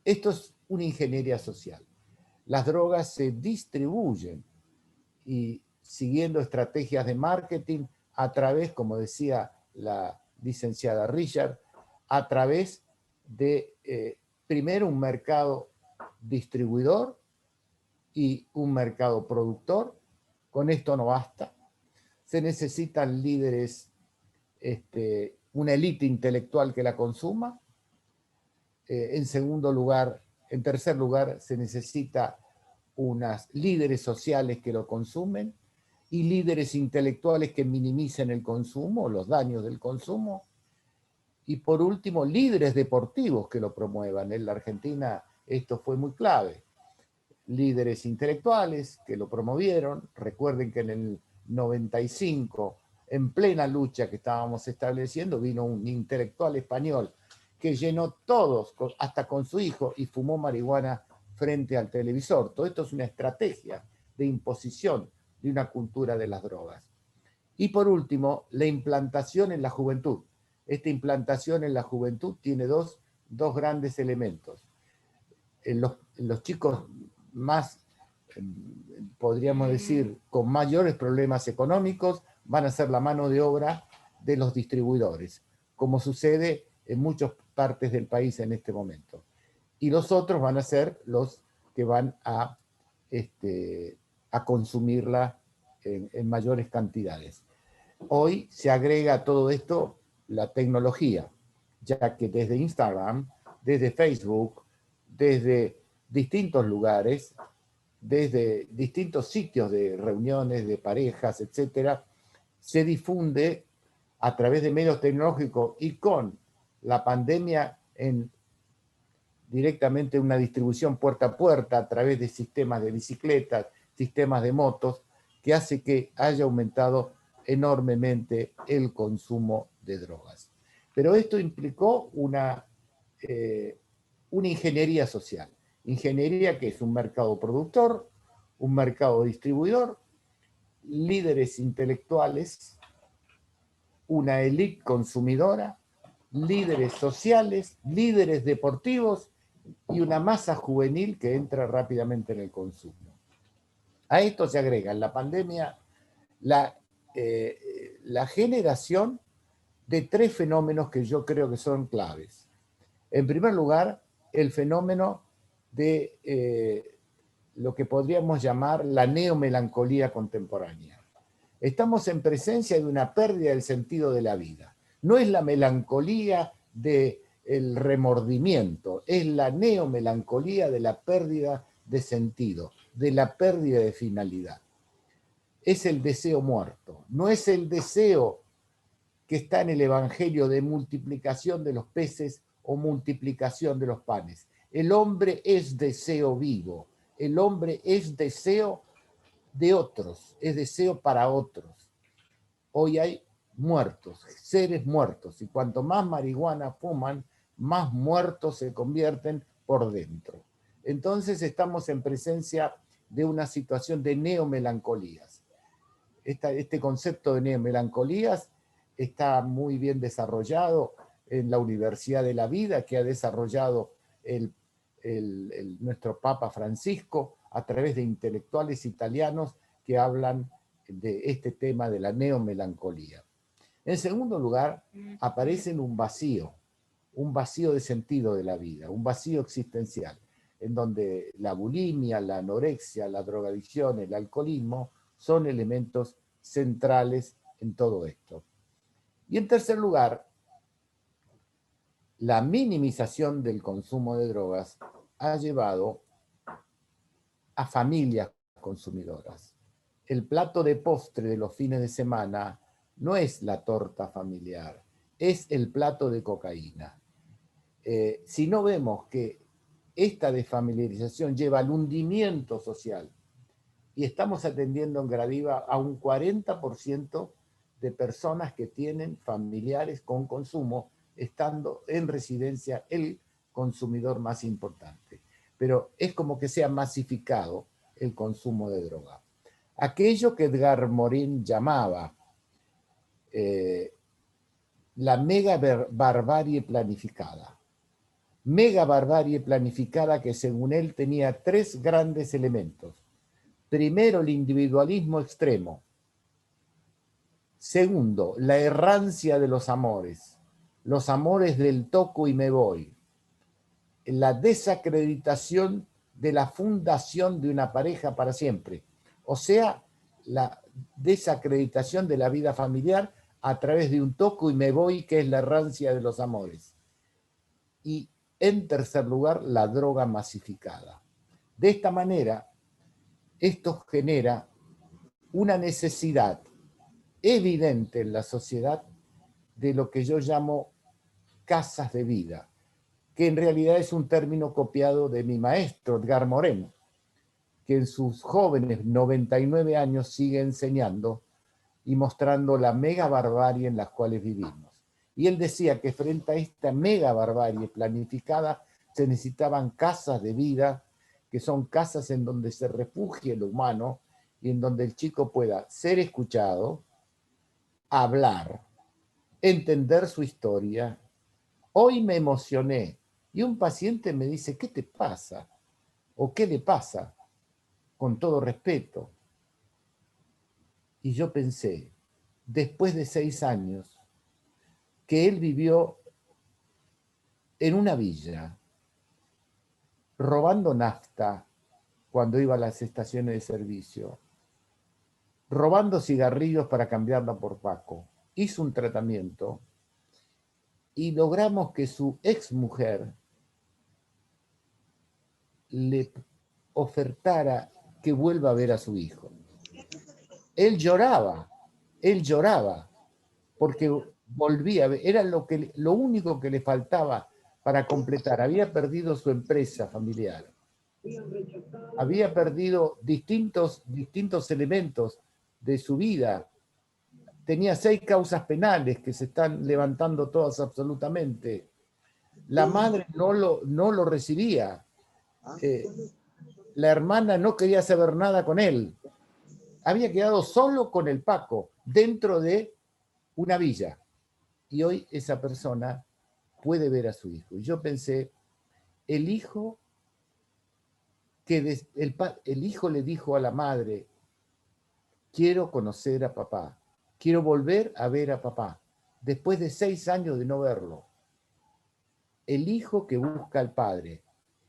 Esto es una ingeniería social. Las drogas se distribuyen y siguiendo estrategias de marketing a través, como decía la licenciada Richard, a través de primero un mercado distribuidor y un mercado productor. Con esto no basta. Se necesitan líderes, una élite intelectual que la consuma. En tercer lugar, se necesita unas líderes sociales que lo consumen y líderes intelectuales que minimicen el consumo, los daños del consumo. Y por último, líderes deportivos que lo promuevan. En la Argentina esto fue muy clave. Líderes intelectuales que lo promovieron. Recuerden que en el 95, en plena lucha que estábamos estableciendo, vino un intelectual español que llenó todos, hasta con su hijo, y fumó marihuana frente al televisor. Todo esto es una estrategia de imposición de una cultura de las drogas. Y por último, la implantación en la juventud. Esta implantación en la juventud tiene dos grandes elementos. En los chicos más, podríamos decir, con mayores problemas económicos, van a ser la mano de obra de los distribuidores, como sucede en muchas partes del país en este momento. Y los otros van a ser los que van a consumirla en mayores cantidades. Hoy se agrega a todo esto la tecnología, ya que desde Instagram, desde Facebook, desde distintos lugares, desde distintos sitios de reuniones de parejas, etcétera, se difunde a través de medios tecnológicos y con la pandemia directamente una distribución puerta a puerta a través de sistemas de bicicletas, sistemas de motos, que hace que haya aumentado enormemente el consumo de drogas. Pero esto implicó una ingeniería social. Ingeniería que es un mercado productor, un mercado distribuidor, líderes intelectuales, una élite consumidora, líderes sociales, líderes deportivos y una masa juvenil que entra rápidamente en el consumo. A esto se agrega en la pandemia la generación de 3 fenómenos que yo creo que son claves. En primer lugar, el fenómeno de lo que podríamos llamar la neomelancolía contemporánea. Estamos en presencia de una pérdida del sentido de la vida. No es la melancolía del remordimiento, es la neomelancolía de la pérdida de sentido, de la pérdida de finalidad. Es el deseo muerto, no es el deseo que está en el Evangelio de multiplicación de los peces o multiplicación de los panes. El hombre es deseo vivo, el hombre es deseo de otros, es deseo para otros. Hoy hay muertos, seres muertos, y cuanto más marihuana fuman, más muertos se convierten por dentro. Entonces estamos en presencia de una situación de neomelancolías. Este concepto de neomelancolías está muy bien desarrollado en la Universidad de la Vida, que ha desarrollado nuestro Papa Francisco a través de intelectuales italianos que hablan de este tema de la neomelancolía. En segundo lugar, aparece en un vacío de sentido de la vida, un vacío existencial, en donde la bulimia, la anorexia, la drogadicción, el alcoholismo son elementos centrales en todo esto. Y en tercer lugar, la minimización del consumo de drogas ha llevado a familias consumidoras. El plato de postre de los fines de semana no es la torta familiar, es el plato de cocaína. Si no vemos que esta desfamiliarización lleva al hundimiento social, y estamos atendiendo en Gradiva a un 40% de personas que tienen familiares con consumo, estando en residencia el consumidor más importante. Pero es como que se ha masificado el consumo de droga. Aquello que Edgar Morin llamaba la mega barbarie planificada. Mega barbarie planificada que según él tenía 3 grandes elementos. Primero, el individualismo extremo. Segundo, la errancia de los amores del toco y me voy. La desacreditación de la fundación de una pareja para siempre. O sea, la desacreditación de la vida familiar a través de un toco y me voy, que es la errancia de los amores. Y en tercer lugar, la droga masificada. De esta manera, esto genera una necesidad evidente en la sociedad de lo que yo llamo casas de vida, que en realidad es un término copiado de mi maestro, Edgar Morin, que en sus jóvenes 99 años sigue enseñando y mostrando la mega barbarie en las cuales vivimos. Y él decía que frente a esta mega barbarie planificada se necesitaban casas de vida, que son casas en donde se refugie el humano y en donde el chico pueda ser escuchado, hablar, entender su historia. Hoy me emocioné y un paciente me dice, ¿qué te pasa? ¿O qué le pasa? Con todo respeto. Y yo pensé, después de 6 años, que él vivió en una villa, robando nafta cuando iba a las estaciones de servicio, robando cigarrillos para cambiarla por Paco. Hizo un tratamiento y logramos que su exmujer le ofertara que vuelva a ver a su hijo. Él lloraba, porque volvía, era lo único que le faltaba para completar. Había perdido su empresa familiar, había perdido distintos elementos de su vida. Tenía 6 causas penales que se están levantando todas absolutamente. La madre no lo recibía. La hermana no quería saber nada con él. Había quedado solo con el Paco dentro de una villa. Y hoy esa persona puede ver a su hijo. Y yo pensé, el hijo le dijo a la madre, quiero conocer a papá, quiero volver a ver a papá, después de 6 años de no verlo. El hijo que busca al padre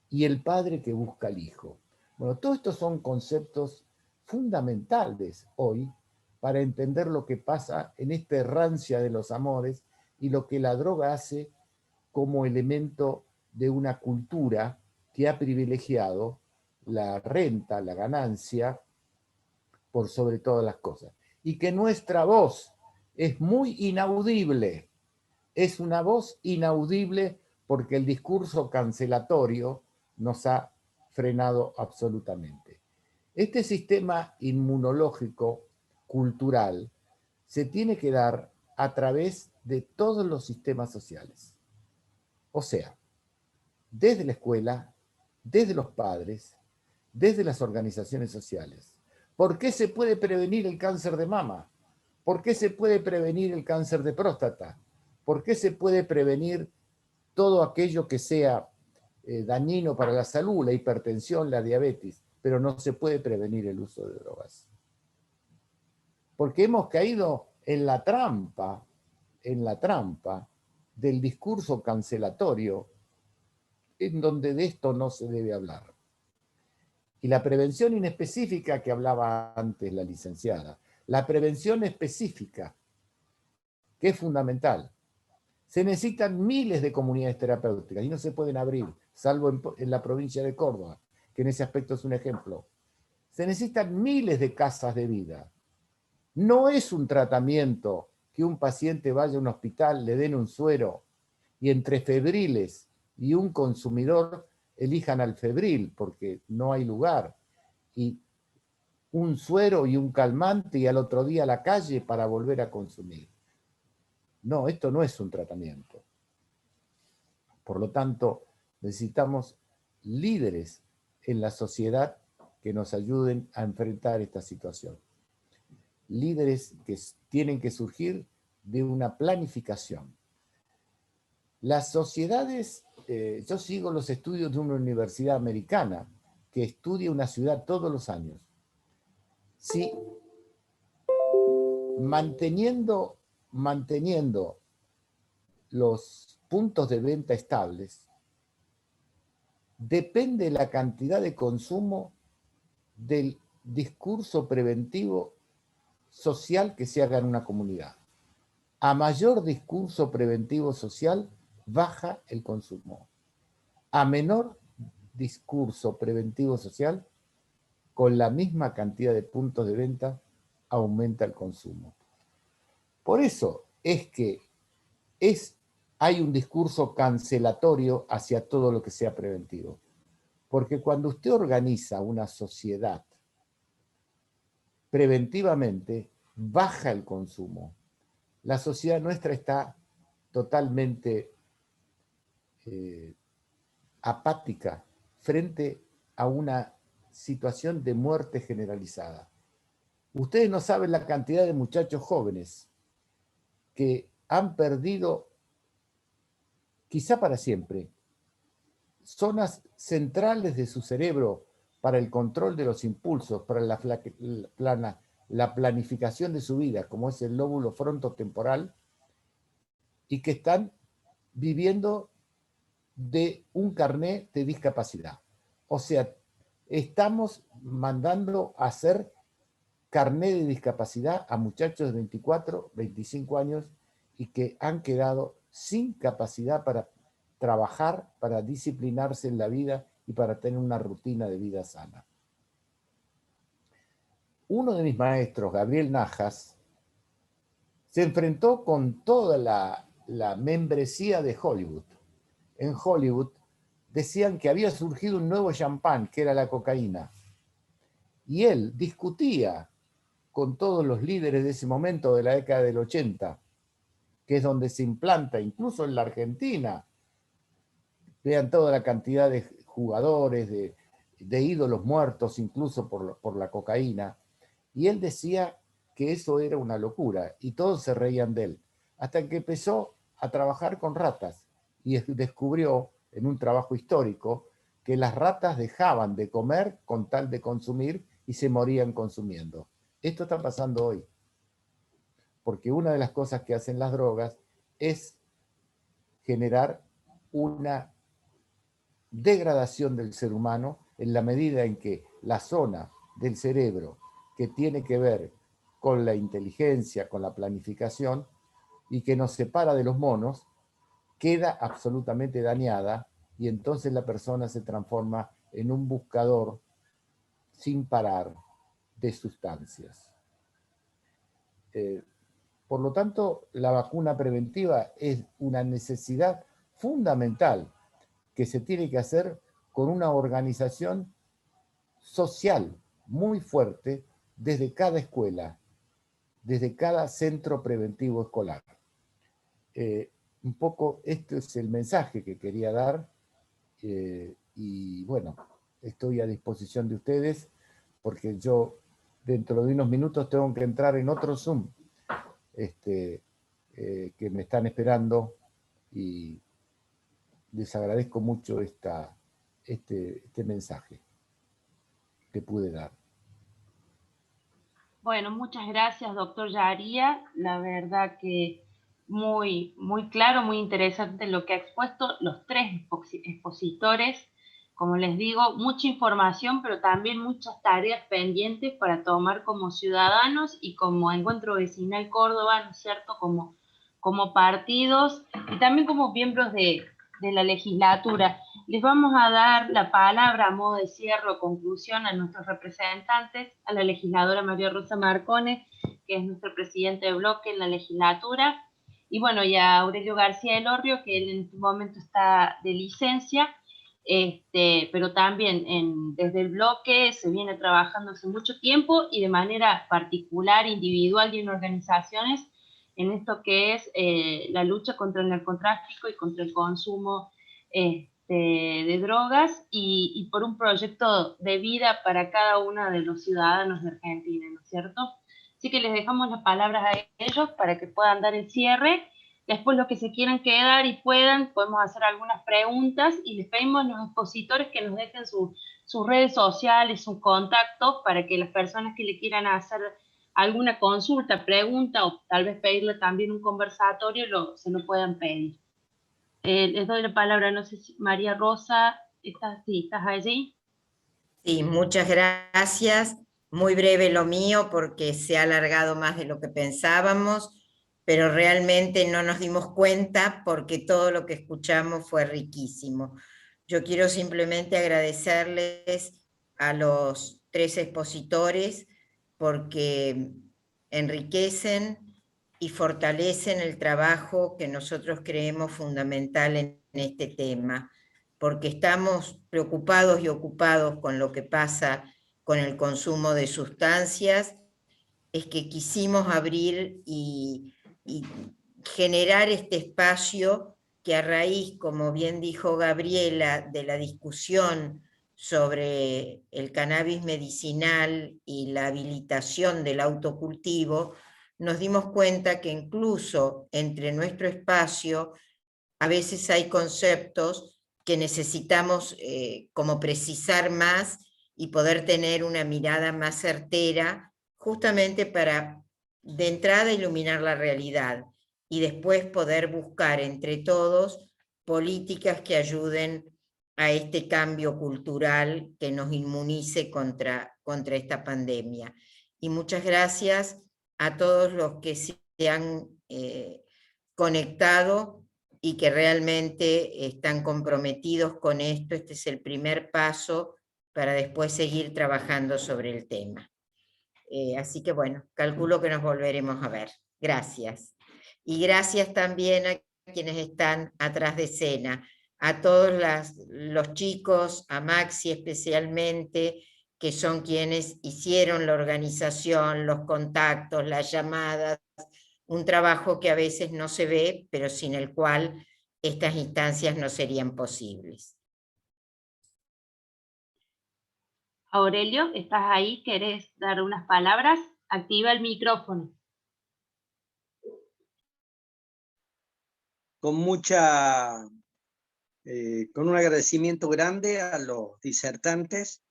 y el padre que busca al hijo. Bueno, todos estos son conceptos fundamentales hoy para entender lo que pasa en esta errancia de los amores y lo que la droga hace como elemento de una cultura que ha privilegiado la renta, la ganancia, por sobre todas las cosas. Y que nuestra voz es muy inaudible. Es una voz inaudible porque el discurso cancelatorio nos ha frenado absolutamente. Este sistema inmunológico cultural se tiene que dar a través de todos los sistemas sociales. O sea, desde la escuela, desde los padres, desde las organizaciones sociales. ¿Por qué se puede prevenir el cáncer de mama? ¿Por qué se puede prevenir el cáncer de próstata? ¿Por qué se puede prevenir todo aquello que sea dañino para la salud, la hipertensión, la diabetes, pero no se puede prevenir el uso de drogas? Porque hemos caído en la trampa del discurso cancelatorio, en donde de esto no se debe hablar. Y la prevención inespecífica que hablaba antes la licenciada, la prevención específica, que es fundamental. Se necesitan miles de comunidades terapéuticas y no se pueden abrir, salvo en la provincia de Córdoba, que en ese aspecto es un ejemplo. Se necesitan miles de casas de vida. No es un tratamiento que un paciente vaya a un hospital, le den un suero y entre febriles y un consumidor elijan al febril porque no hay lugar, y un suero y un calmante y al otro día a la calle para volver a consumir. No, esto no es un tratamiento. Por lo tanto, necesitamos líderes en la sociedad que nos ayuden a enfrentar esta situación. Líderes que tienen que surgir de una planificación. Las sociedades, yo sigo los estudios de una universidad americana que estudia una ciudad todos los años. Si manteniendo los puntos de venta estables, depende la cantidad de consumo del discurso preventivo social que se haga en una comunidad. A mayor discurso preventivo social, baja el consumo. A menor discurso preventivo social, con la misma cantidad de puntos de venta, aumenta el consumo. Por eso es que hay un discurso cancelatorio hacia todo lo que sea preventivo. Porque cuando usted organiza una sociedad preventivamente, baja el consumo. La sociedad nuestra está totalmente apática frente a una situación de muerte generalizada. Ustedes no saben la cantidad de muchachos jóvenes que han perdido, quizá para siempre, zonas centrales de su cerebro para el control de los impulsos, para la planificación de su vida, como es el lóbulo frontotemporal, y que están viviendo de un carné de discapacidad. O sea, estamos mandando a hacer carné de discapacidad a muchachos de 24, 25 años y que han quedado sin capacidad para trabajar, para disciplinarse en la vida y para tener una rutina de vida sana. Uno de mis maestros, Gabriel Najas, se enfrentó con toda la membresía de Hollywood. En Hollywood decían que había surgido un nuevo champán, que era la cocaína. Y él discutía con todos los líderes de ese momento, de la década del 80, que es donde se implanta, incluso en la Argentina. Vean toda la cantidad de jugadores, de ídolos muertos, incluso por la cocaína. Y él decía que eso era una locura, y todos se reían de él. Hasta que empezó a trabajar con ratas, y descubrió, en un trabajo histórico, que las ratas dejaban de comer con tal de consumir y se morían consumiendo. Esto está pasando hoy. Porque una de las cosas que hacen las drogas es generar una degradación del ser humano en la medida en que la zona del cerebro que tiene que ver con la inteligencia, con la planificación y que nos separa de los monos, queda absolutamente dañada y entonces la persona se transforma en un buscador sin parar de sustancias. Por lo tanto, la vacuna preventiva es una necesidad fundamental que se tiene que hacer con una organización social muy fuerte desde cada escuela, desde cada centro preventivo escolar. Un poco este es el mensaje que quería dar, y bueno, estoy a disposición de ustedes porque yo dentro de unos minutos tengo que entrar en otro Zoom que me están esperando, y les agradezco mucho este mensaje que pude dar. Bueno, muchas gracias, doctor Yaría. La verdad que muy claro, muy interesante lo que ha expuesto los tres expositores. Como les digo, mucha información, pero también muchas tareas pendientes para tomar como ciudadanos y como Encuentro Vecinal Córdoba, ¿no es cierto?, como partidos y también como miembros de la legislatura. Les vamos a dar la palabra a modo de cierre o conclusión a nuestros representantes, a la legisladora María Rosa Marcone, que es nuestra presidenta de bloque en la legislatura, y bueno, y a Aurelio García Elorrio, que él en este momento está de licencia, pero también desde el bloque se viene trabajando hace mucho tiempo y de manera particular, individual y en organizaciones, en esto que es la lucha contra el narcotráfico y contra el consumo de drogas y por un proyecto de vida para cada uno de los ciudadanos de Argentina, ¿no es cierto? Así que les dejamos las palabras a ellos para que puedan dar el cierre. Después los que se quieran quedar y puedan, podemos hacer algunas preguntas y les pedimos a los expositores que nos dejen sus redes sociales, sus contactos, para que las personas que le quieran hacer alguna consulta, pregunta o tal vez pedirle también un conversatorio, se lo puedan pedir. Les doy la palabra, no sé si María Rosa, ¿estás allí? Sí, muchas gracias. Muy breve lo mío porque se ha alargado más de lo que pensábamos, pero realmente no nos dimos cuenta porque todo lo que escuchamos fue riquísimo. Yo quiero simplemente agradecerles a los tres expositores porque enriquecen y fortalecen el trabajo que nosotros creemos fundamental en este tema, porque estamos preocupados y ocupados con lo que pasa con el consumo de sustancias, es que quisimos abrir y generar este espacio que a raíz, como bien dijo Gabriela, de la discusión sobre el cannabis medicinal y la habilitación del autocultivo, nos dimos cuenta que incluso entre nuestro espacio a veces hay conceptos que necesitamos como precisar más y poder tener una mirada más certera, justamente para de entrada iluminar la realidad y después poder buscar entre todos políticas que ayuden a este cambio cultural que nos inmunice contra esta pandemia. Y muchas gracias a todos los que se han conectado y que realmente están comprometidos con esto. Este es el primer paso para después seguir trabajando sobre el tema. Así que bueno, calculo que nos volveremos a ver. Gracias. Y gracias también a quienes están atrás de escena, a todos los chicos, a Maxi especialmente, que son quienes hicieron la organización, los contactos, las llamadas, un trabajo que a veces no se ve, pero sin el cual estas instancias no serían posibles. Aurelio, ¿estás ahí? ¿Querés dar unas palabras? Activa el micrófono. Con un agradecimiento grande a los disertantes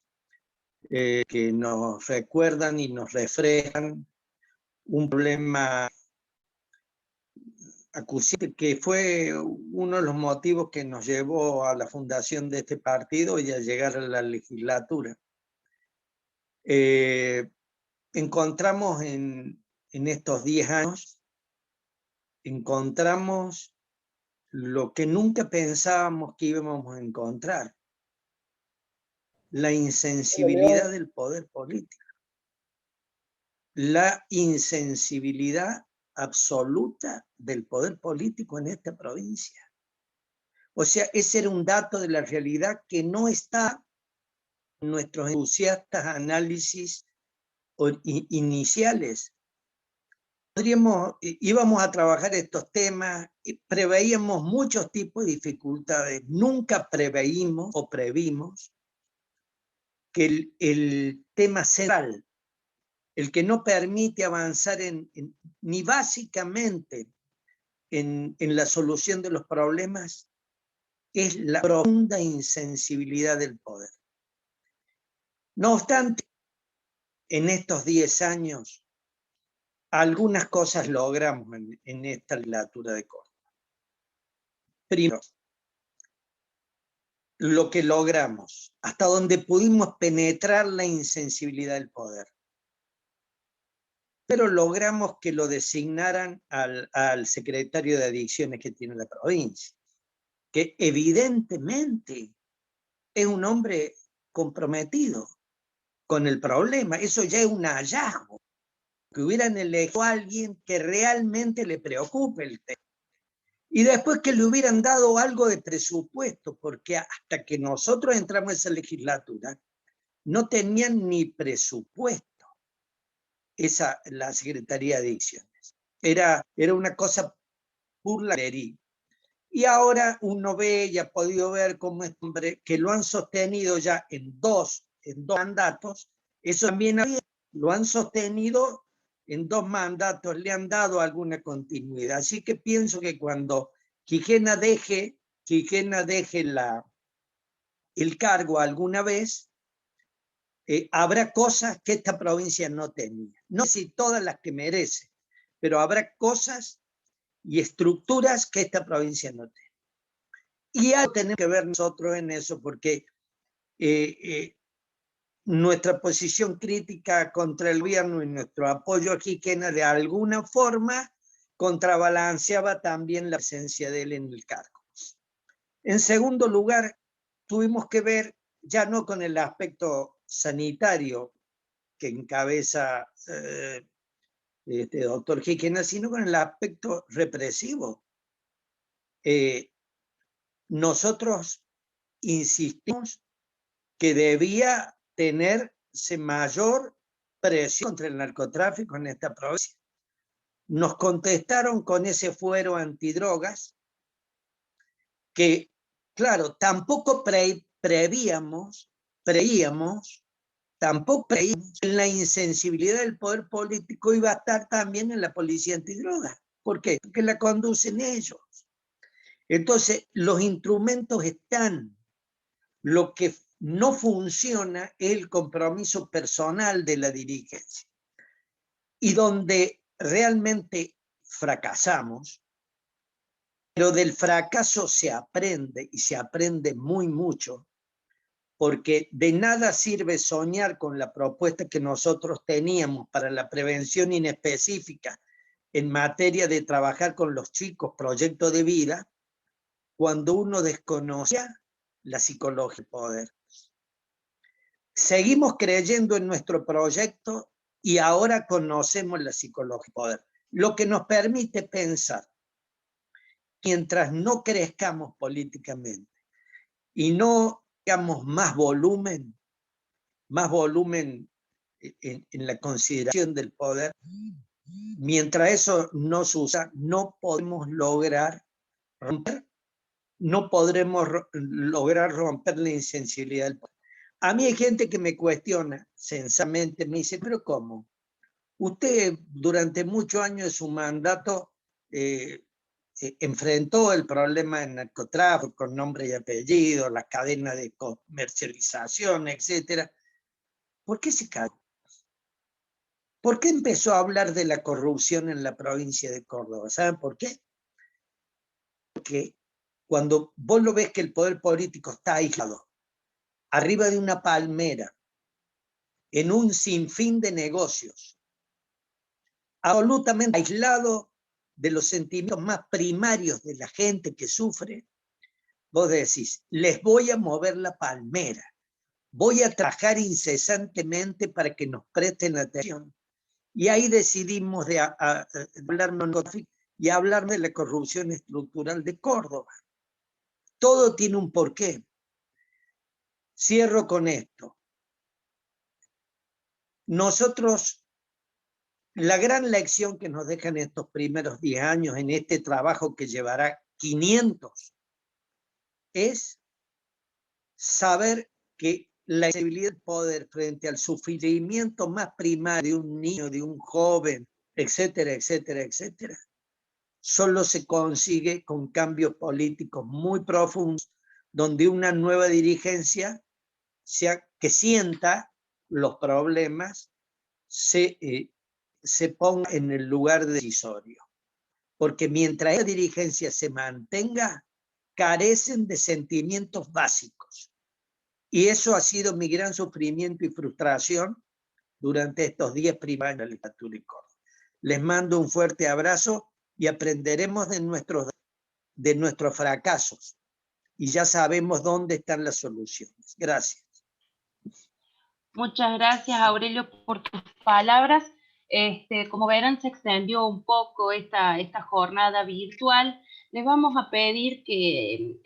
que nos recuerdan y nos reflejan un problema acuciante que fue uno de los motivos que nos llevó a la fundación de este partido y a llegar a la legislatura. Encontramos en estos 10 años, encontramos lo que nunca pensábamos que íbamos a encontrar. la insensibilidad del poder político. La insensibilidad absoluta del poder político en esta provincia. O sea, ese era un dato de la realidad que no está en nuestros entusiastas análisis iniciales. Íbamos a trabajar estos temas, preveíamos muchos tipos de dificultades, nunca preveímos o previmos que el tema central, el que no permite avanzar ni básicamente en la solución de los problemas, es la profunda insensibilidad del poder. No obstante, en estos 10 años, algunas cosas logramos en esta legislatura de Córdoba. Primero, lo que logramos, hasta donde pudimos penetrar la insensibilidad del poder. Pero logramos que lo designaran al secretario de Adicciones que tiene la provincia, que evidentemente es un hombre comprometido con el problema. Eso ya es un hallazgo, que hubieran elegido a alguien que realmente le preocupe el tema. Y después que le hubieran dado algo de presupuesto, porque hasta que nosotros entramos a esa legislatura, no tenían ni presupuesto la Secretaría de Adicciones. Era una cosa burladería. Y ahora uno ve y ha podido ver cómo este hombre, que lo han sostenido ya en dos mandatos, eso también lo han sostenido en 2 mandatos, le han dado alguna continuidad. Así que pienso que cuando Quijena deje el cargo alguna vez, habrá cosas que esta provincia no tenía. No sé si todas las que merece, pero habrá cosas y estructuras que esta provincia no tiene. Y algo tenemos que ver nosotros en eso, porque nuestra posición crítica contra el gobierno y nuestro apoyo a Quijena de alguna forma contrabalanceaba también la presencia de él en el cargo. En segundo lugar, tuvimos que ver, ya no con el aspecto sanitario que encabeza doctor Quijena, sino con el aspecto represivo. Nosotros insistimos que debía tenerse mayor presión contra el narcotráfico en esta provincia. Nos contestaron con ese fuero antidrogas que, claro, tampoco prevíamos que la insensibilidad del poder político iba a estar también en la policía antidrogas. ¿Por qué? Porque la conducen ellos. Entonces, los instrumentos están. Lo que no funciona es el compromiso personal de la dirigencia. Y donde realmente fracasamos, pero del fracaso se aprende, y se aprende muy mucho, porque de nada sirve soñar con la propuesta que nosotros teníamos para la prevención inespecífica en materia de trabajar con los chicos, proyecto de vida, cuando uno desconocía la psicología del poder. Seguimos creyendo en nuestro proyecto y ahora conocemos la psicología del poder, lo que nos permite pensar, mientras no crezcamos políticamente y no tengamos más volumen en la consideración del poder, mientras eso no se usa, no podemos lograr romper la insensibilidad del poder. A mí hay gente que me cuestiona sensatamente, me dice, pero ¿cómo? Usted durante muchos años de su mandato enfrentó el problema del narcotráfico con nombre y apellido, la cadena de comercialización, etc. ¿Por qué se cayó? ¿Por qué empezó a hablar de la corrupción en la provincia de Córdoba? ¿Saben por qué? Porque cuando vos lo ves que el poder político está aislado, arriba de una palmera, en un sinfín de negocios, absolutamente aislado de los sentimientos más primarios de la gente que sufre, vos decís, les voy a mover la palmera, voy a trabajar incesantemente para que nos presten atención. Y ahí decidimos de hablar y hablar de la corrupción estructural de Córdoba. Todo tiene un porqué. Cierro con esto. Nosotros, la gran lección que nos dejan estos primeros 10 años en este trabajo que llevará 500, es saber que la sensibilidad del poder frente al sufrimiento más primario de un niño, de un joven, etcétera, etcétera, etcétera, solo se consigue con cambios políticos muy profundos, donde una nueva dirigencia que sienta los problemas se ponga en el lugar decisorio. Porque mientras esa dirigencia se mantenga, carecen de sentimientos básicos. Y eso ha sido mi gran sufrimiento y frustración durante estos 10 primeros años de la legislatura de Córdoba. Les mando un fuerte abrazo y aprenderemos de nuestros fracasos. Y ya sabemos dónde están las soluciones. Gracias. Muchas gracias, Aurelio, por tus palabras. Como verán, se extendió un poco esta jornada virtual. Les vamos a pedir que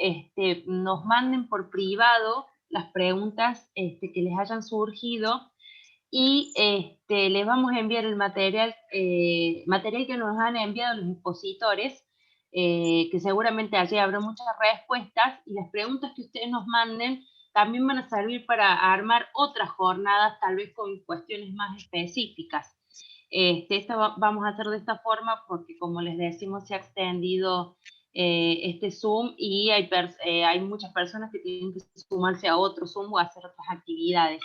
nos manden por privado las preguntas que les hayan surgido y les vamos a enviar el material que nos han enviado los expositores, que seguramente allí habrá muchas respuestas, y las preguntas que ustedes nos manden también van a servir para armar otras jornadas, tal vez con cuestiones más específicas. Esto vamos a hacer de esta forma porque, como les decimos, se ha extendido este Zoom y hay muchas personas que tienen que sumarse a otro Zoom o hacer otras actividades.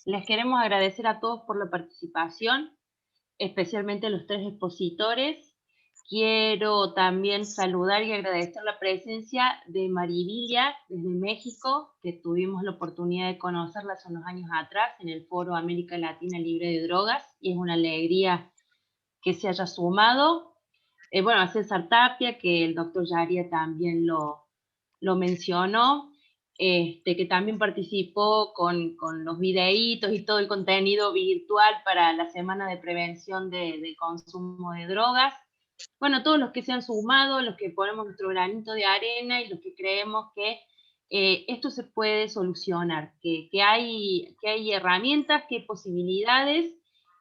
Les queremos agradecer a todos por la participación, especialmente a los 3 expositores. Quiero también saludar y agradecer la presencia de Marivilia desde México, que tuvimos la oportunidad de conocerla hace unos años atrás en el Foro América Latina Libre de Drogas, y es una alegría que se haya sumado. Bueno, a César Tapia, que el doctor Yaria también lo mencionó, que también participó con los videitos y todo el contenido virtual para la Semana de Prevención del Consumo de Drogas. Bueno, todos los que se han sumado, los que ponemos nuestro granito de arena y los que creemos que esto se puede solucionar, que hay herramientas, que hay posibilidades,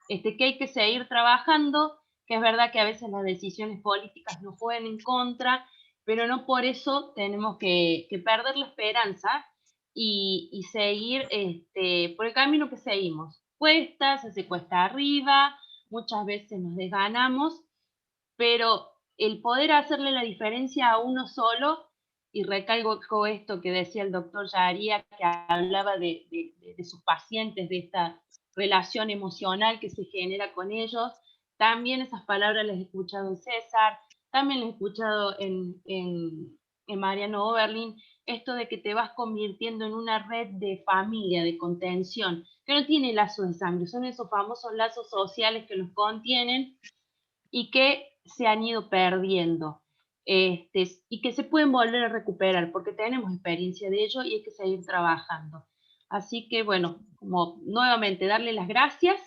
que hay que seguir trabajando, que es verdad que a veces las decisiones políticas nos juegan en contra, pero no por eso tenemos que perder la esperanza y seguir por el camino que seguimos. Se hace cuesta arriba, muchas veces nos desganamos, pero el poder hacerle la diferencia a uno solo, y recalco esto que decía el doctor Yaria, que hablaba de sus pacientes, de esta relación emocional que se genera con ellos, también esas palabras las he escuchado en César, también las he escuchado en Mariano Oberlin, esto de que te vas convirtiendo en una red de familia, de contención, que no tiene lazos de sangre, son esos famosos lazos sociales que los contienen y que se han ido perdiendo, y que se pueden volver a recuperar, porque tenemos experiencia de ello y hay que seguir trabajando. Así que, bueno, como nuevamente darle las gracias,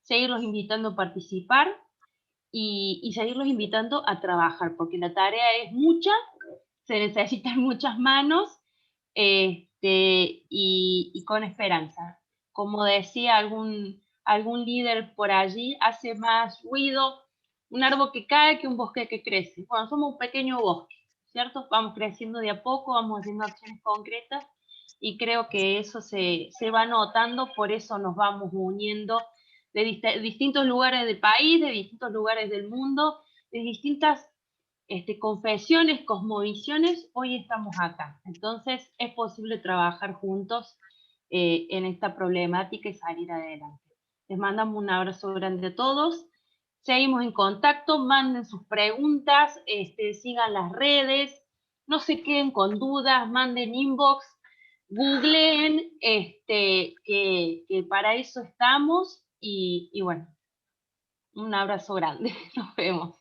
seguirlos invitando a participar y seguirlos invitando a trabajar, porque la tarea es mucha, se necesitan muchas manos, y con esperanza. Como decía algún líder por allí, hace más ruido un árbol que cae que un bosque que crece. Bueno, somos un pequeño bosque, ¿cierto? Vamos creciendo de a poco, vamos haciendo acciones concretas, y creo que eso se va notando, por eso nos vamos uniendo de distintos lugares del país, de distintos lugares del mundo, de distintas confesiones, cosmovisiones. Hoy estamos acá. Entonces es posible trabajar juntos en esta problemática y salir adelante. Les mandamos un abrazo grande a todos. Seguimos en contacto, manden sus preguntas, sigan las redes, no se queden con dudas, manden inbox, googleen, que para eso estamos, y bueno, un abrazo grande, nos vemos.